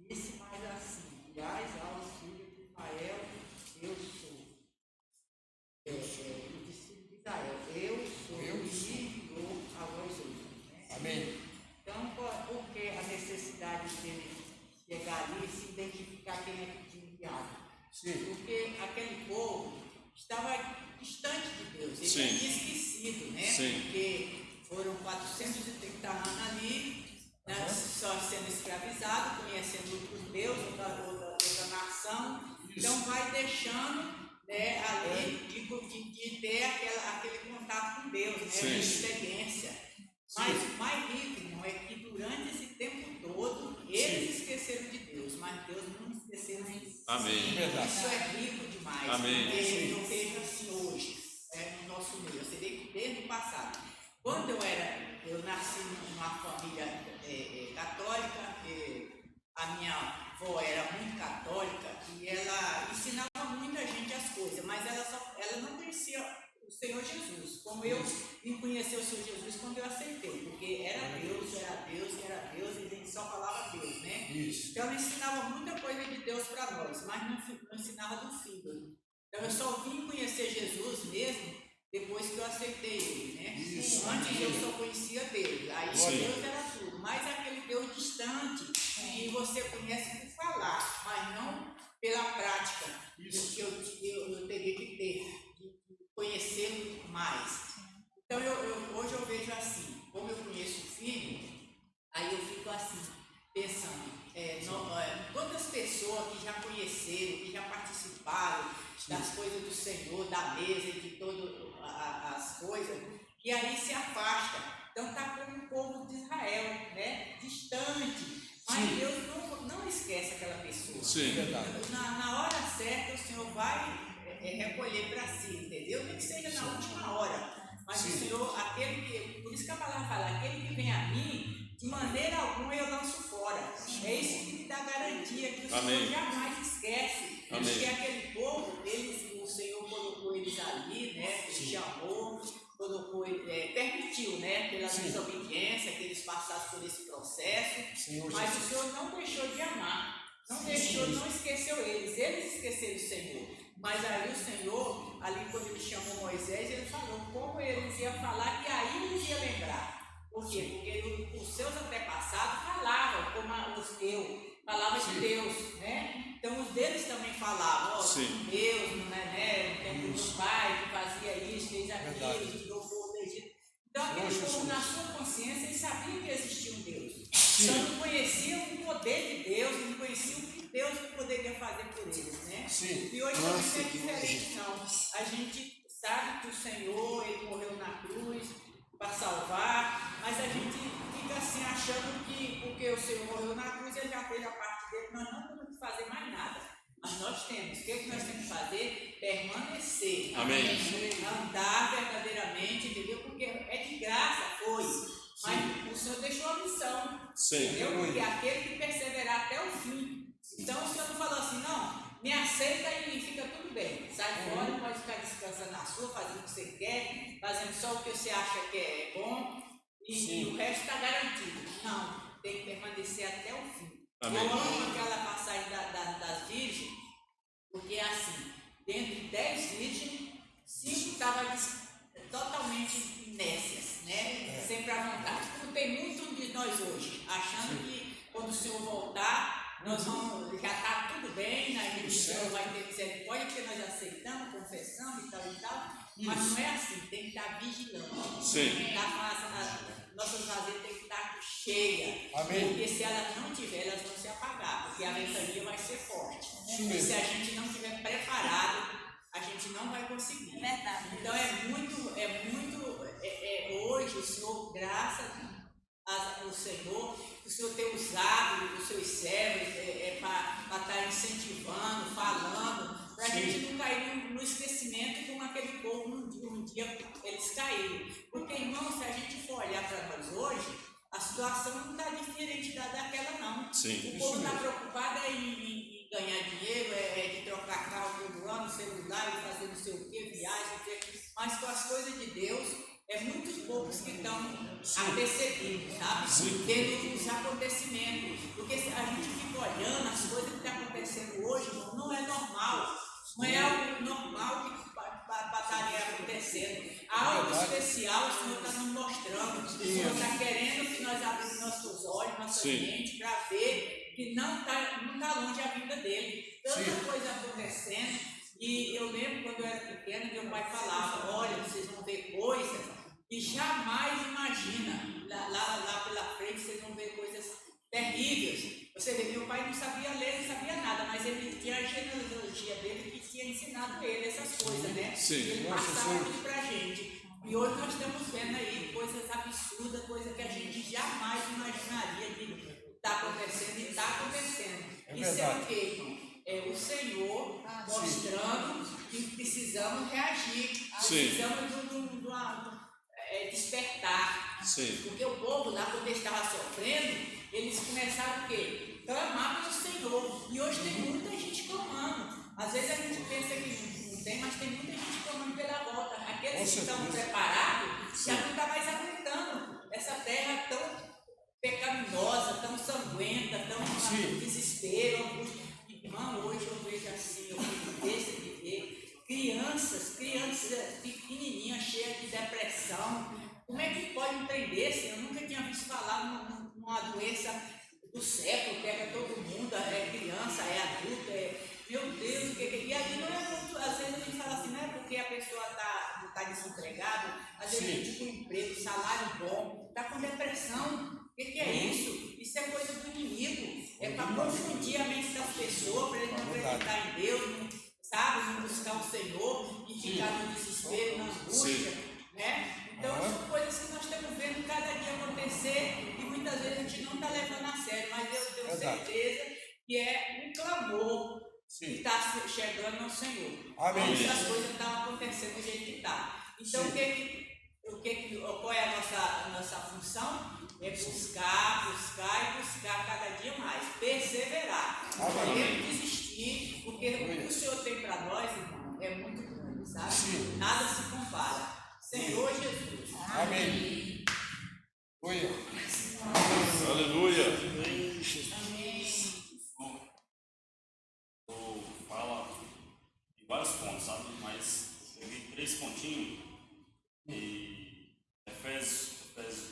Disse mais assim: dirás aos filhos de Israel: eu sou. O discípulo de Israel: eu sou. E enviou a vós outros. Né? Amém. Então, por que a necessidade dele chegar ali e se identificar quem é que tinha enviado? Porque aquele povo estava distante de Deus, ele tinha esquecido, né? Porque foram 430 anos ali, né, só sendo escravizado, conhecendo outros deuses, outra nação. Então vai deixando, né, ali de ter aquele contato com Deus, né? A experiência. Mas o mais rico, irmão, é que durante esse tempo todo eles esqueceram de Deus, mas Deus não esqueceu disso. Amém. Isso é rico demais. Amém. Porque eu vejo assim hoje, no nosso nosso meio. Eu sei que desde o passado. Quando eu nasci numa família católica, a minha avó era muito católica e ela ensinava muito a gente as coisas, mas ela não conhecia o Senhor Jesus, como eu vim conhecer o Senhor Jesus quando eu aceitei, porque era Deus, e a gente só falava Deus, né? Isso. Então ela ensinava muita coisa de Deus para nós, mas não ensinava do Filho. Então eu só vim conhecer Jesus mesmo depois que eu aceitei ele, né? Isso. Antes eu só conhecia Deus, aí Sim. Deus era tudo, mas aquele Deus distante, que você conhece por falar, mas não pela prática, Isso. que eu teria que ter, de conhecê-lo mais. Então hoje eu vejo assim, como eu conheço o Filho, aí eu fico assim, pensando, quantas pessoas que já conheceram, que já participaram das coisas do Senhor, da mesa e de todas as coisas, que aí se afasta. Então está como o povo de Israel, né? Distante. Mas Sim. Deus não esquece aquela pessoa. Sim. Verdade. Na hora certa o Senhor vai recolher para si, entendeu? Nem que seja na última hora. Mas Sim. o Senhor, por isso que a palavra fala, aquele que vem a mim, de maneira alguma eu lanço fora. É isso que me dá garantia, que o Amém. Senhor jamais esquece. Amém. Porque aquele povo, o Senhor colocou eles ali, né? Ele chamou, colocou, permitiu, né? Pela Sim. desobediência, que eles passassem por esse processo. Senhor Mas Jesus. o Senhor não deixou de amar. Não esqueceu eles. Eles esqueceram o Senhor. Mas aí o Senhor, ali quando ele chamou Moisés, ele falou como eles iam falar, que aí eles iam lembrar. Por quê? Porque os seus antepassados falavam, como os teus, falavam de Deus, né? Então os deles também falavam, Sim. Deus, não é, né? O tempo do pai que fazia isso, fez aquilo, tirou o povo do Egito. Então aquele povo, na sua consciência, eles sabiam que existia um Deus. Só não conheciam o poder de Deus, não conheciam o que Deus poderia fazer por eles, né? Sim. E hoje não é diferente, não. A gente sabe que o Senhor, Ele morreu na cruz para salvar, mas a gente fica assim achando que porque o Senhor morreu na cruz, Ele já fez a parte dele, nós não temos que fazer mais nada. Mas nós temos. O que nós temos que fazer? Permanecer. Amém. Andar verdadeiramente, entendeu? Porque é de graça, foi. Mas o Senhor deixou a missão. Sim. Entendeu? Porque aquele que perseverar até o fim. Então o Senhor não falou assim, não, me aceita e fica tudo bem. Sai fora, pode ficar descansando na sua, fazendo o que você quer, fazendo só o que você acha que é bom, e o resto está garantido. Não, tem que permanecer até o fim. Amém. Eu amo aquela passagem das virgens, porque assim, dentre 10 virgens, 5 estavam totalmente inércias, né? Sempre à vontade. Como tem muito de nós hoje, achando que quando o Senhor voltar, nós vamos, já está tudo bem, a gente Senhor vai ter misericórdia, porque nós aceitamos, confessamos e tal, mas não é assim, tem que estar vigilando. Sim. Nossas vasilhas tem que estar cheias. Amém. Porque se elas não tiverem, elas vão se apagar, porque a ventania vai ser forte. Sim. E se a gente não estiver preparado, a gente não vai conseguir. Verdade. Então hoje o Senhor, graças ao Senhor, o Senhor tem usado os seus servos para estar incentivando, falando, para a gente não cair no esquecimento como aquele povo um dia eles caíram. Porque, irmão, se a gente for olhar para nós hoje, a situação não está diferente daquela, não. Sim. O povo está preocupado em ganhar dinheiro, de trocar carro todo ano, celular, e fazer não sei o quê, viagem, mas com as coisas de Deus, muitos poucos que estão apercebidos, sabe? Tendo os acontecimentos. Porque se a gente fica olhando as coisas que estão acontecendo hoje, não é normal. Não é algo normal que estaria acontecendo. Algo especial o Senhor está nos mostrando. O Senhor está querendo que nós abrimos nossos olhos, nossa mente, para ver que não está longe a vida dele. Tanta coisa acontecendo. E eu lembro quando eu era pequena, meu pai falava, olha, vocês vão ver coisas que jamais imagina. Lá pela frente vocês vão ver coisas terríveis. Você vê, meu pai não sabia ler, não sabia nada, mas ele tinha a genealogia dele que tinha ensinado ele essas coisas, né? Sim. Ele passava tudo pra gente. E hoje nós estamos vendo aí coisas absurdas, coisas que a gente jamais imaginaria de estar acontecendo e está acontecendo. Isso é o quê, irmão? É o Senhor mostrando que precisamos reagir. Precisamos de despertar. Sim. Porque o povo lá, quando eles estavam sofrendo, eles começaram o quê? Clamar pelo Senhor. E hoje tem muita gente clamando. Às vezes a gente pensa que não tem, mas tem muita gente clamando pela volta. Aqueles que estão preparados já não estão mais aguentando essa terra tão pecaminosa, tão sanguenta, tão desespero, angústia. Irmão, hoje eu vejo assim, eu fico desse de ver crianças pequenininhas, cheias de depressão. Como é que pode um trem desse? Eu nunca tinha visto falar numa doença do século, pega todo mundo, é criança, é adulto, meu Deus, e aí não é muito, às vezes a gente fala assim, não é porque a pessoa está desempregada, às vezes a gente tem um emprego, salário bom, está com depressão. O que é isso? Isso é coisa do inimigo. É para confundir a mente das pessoas, para eles não acreditar em Deus, não buscar o Senhor e ficar no desespero, na angústia. Né? Então, são coisas que nós estamos vendo cada dia acontecer e muitas vezes a gente não está levando a sério, mas eu tenho certeza que é um clamor que está chegando ao Senhor. Amém. Muitas coisas estão acontecendo do jeito que está. Então, qual é a nossa função? É buscar cada dia mais, perseverar, não desistir, porque o que o Senhor tem para nós, irmão, é muito grande, sabe? Nada se compara. Senhor Jesus. Amém. Aleluia. Fala em vários pontos, sabe? Mas eu peguei 3 pontinhos e Efésios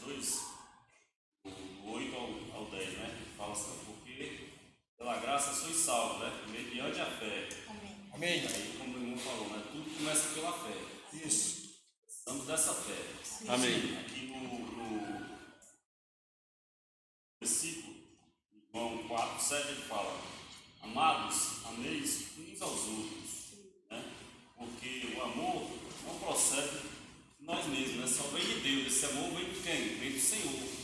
2, do 8 ao 10, né? Fala assim, porque pela graça sois salvos, né? Mediante a fé. Amém. Aí, como o irmão falou, né? Tudo começa pela fé. Isso. Precisamos dessa fé. Amém. Aqui no versículo, João 4:7, ele fala: amados, ameis uns aos outros, né? Porque o amor não procede de nós mesmos, né? Só vem de Deus. Esse amor vem de quem? Vem do Senhor.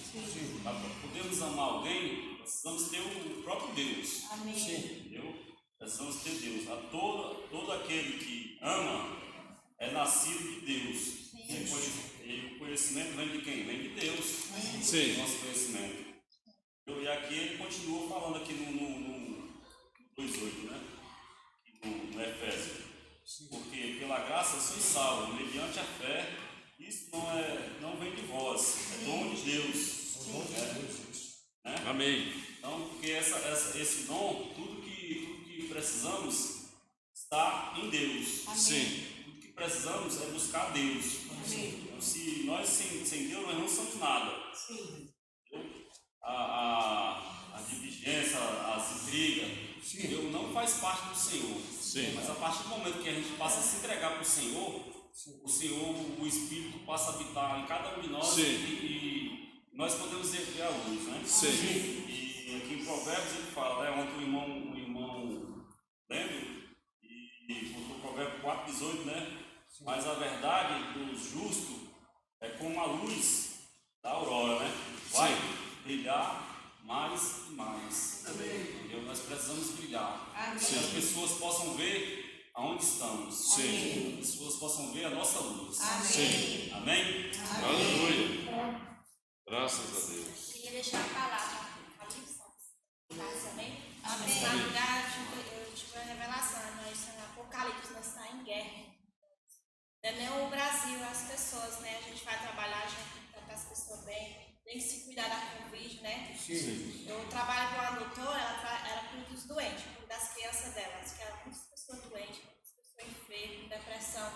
Para podermos amar alguém, precisamos ter o próprio Deus. Entendeu? Precisamos ter Deus. A todo aquele que ama é nascido de Deus. E o conhecimento vem de quem? Vem de Deus. Sim. Nosso conhecimento. E aqui ele continua falando aqui no 2:8, né? No Efésios. Porque pela graça sois salvos, mediante a fé. Isso não vem de vós, é dom de Deus. Né? Amém. Então, porque esse dom, tudo que precisamos está em Deus. Sim. Tudo que precisamos é buscar Deus. Então, se nós sem Deus nós não somos nada. A diligência, as intrigas, Deus não faz parte do Senhor. Sim. Mas a partir do momento que a gente passa a se entregar para o Senhor, o Espírito passa a habitar em cada um de nós e nós podemos ver a luz, né? Sim. E aqui em Provérbios ele fala, né? Ontem o irmão lembra? E botou Provérbios 4:18, né? Mas a verdade do justo é como a luz da aurora, né? Vai brilhar mais e mais. Entendeu? Nós precisamos brilhar. Para que as pessoas possam ver aonde estamos. Sim. As pessoas possam ver a nossa luz. Sim. Amém? Aleluia. Graças a Deus. Queria deixar a palavra Apocalipse, amém? Na verdade, eu tive uma revelação, nós em Apocalipse, nós estamos em guerra. Não é nem o Brasil, as pessoas, né? A gente vai trabalhar, a gente tem que tratar as pessoas bem, tem que se cuidar da Covid, né? Sim. Eu trabalho com uma doutora, ela cuida dos doentes, cuida das crianças dela, que ela muitas pessoas doentes, muitas pessoas enfermas, com depressão.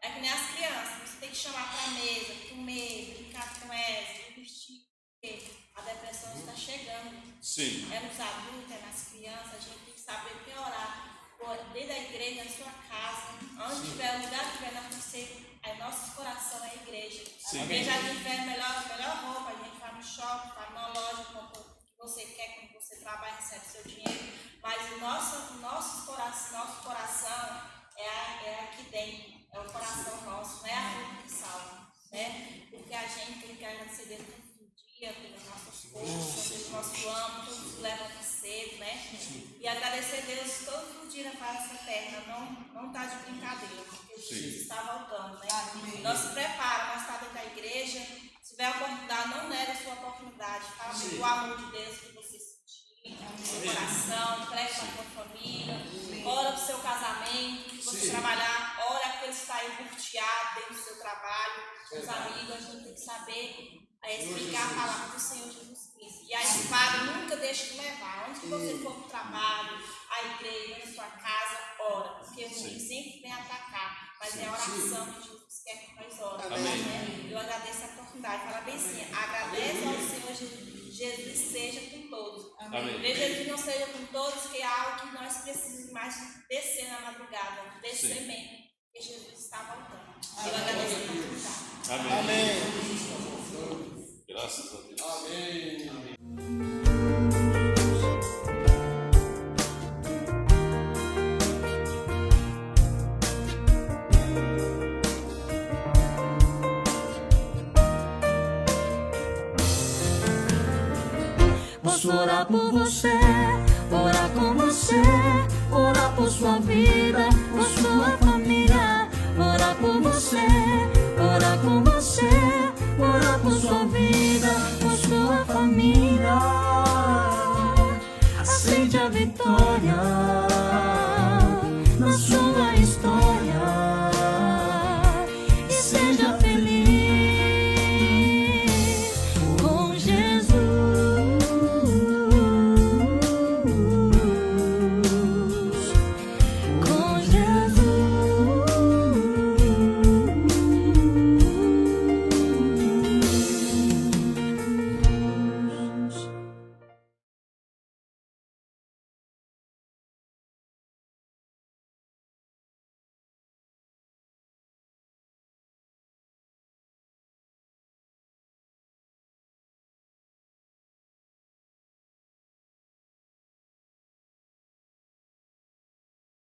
É que nem as crianças, você tem que chamar para a mesa, comer, brincar com elas, investir, porque a depressão está chegando. Sim. É nos adultos, é nas crianças, a gente tem que saber o que orar. Dentro da igreja, na sua casa, onde tiver, o lugar que tiver na você, aí nosso coração é a igreja. Sim. Quem já tiver melhor roupa, a gente vai no shopping, vai numa loja, compra o que você quer, quando você trabalha, recebe seu dinheiro. Mas o nosso coração é aqui dentro, é o coração nosso, não é a roupa que salva, né? Porque a gente tem que agradecer Deus todo dia pelas nossas forças, pelo nosso âmbito, todos nos levantam cedo, né? E agradecer a Deus todos os dias na face da terra, não está de brincadeira, porque Jesus está voltando, né? Não se prepara, mas está dentro da igreja. Se tiver oportunidade, não nega a sua oportunidade. Fala do amor de Deus que você sentir no seu coração, prega para a sua família, ora para o seu casamento, que você trabalhar, ora porque ele está aí curteado dentro do seu trabalho, com os amigos. A gente tem que saber explicar a palavra do Senhor Jesus Cristo. E a espada nunca deixe de levar. Onde que você for para o trabalho, a igreja, na sua casa, ora. Porque o inimigo sempre vem atacar. Mas é a oração que Jesus quer que nós oremos. Né? Eu agradeço a oportunidade. Fala bem assim, agradece ao Senhor Jesus seja com todos. Amém. Jesus não seja com todos, que é algo que nós precisamos mais descer na madrugada. Descer mesmo. Porque Jesus está voltando. Eu agradeço a oportunidade. Amém. Graças a Deus. Amém. Posso orar por você, orar com você, orar por sua vida, por sua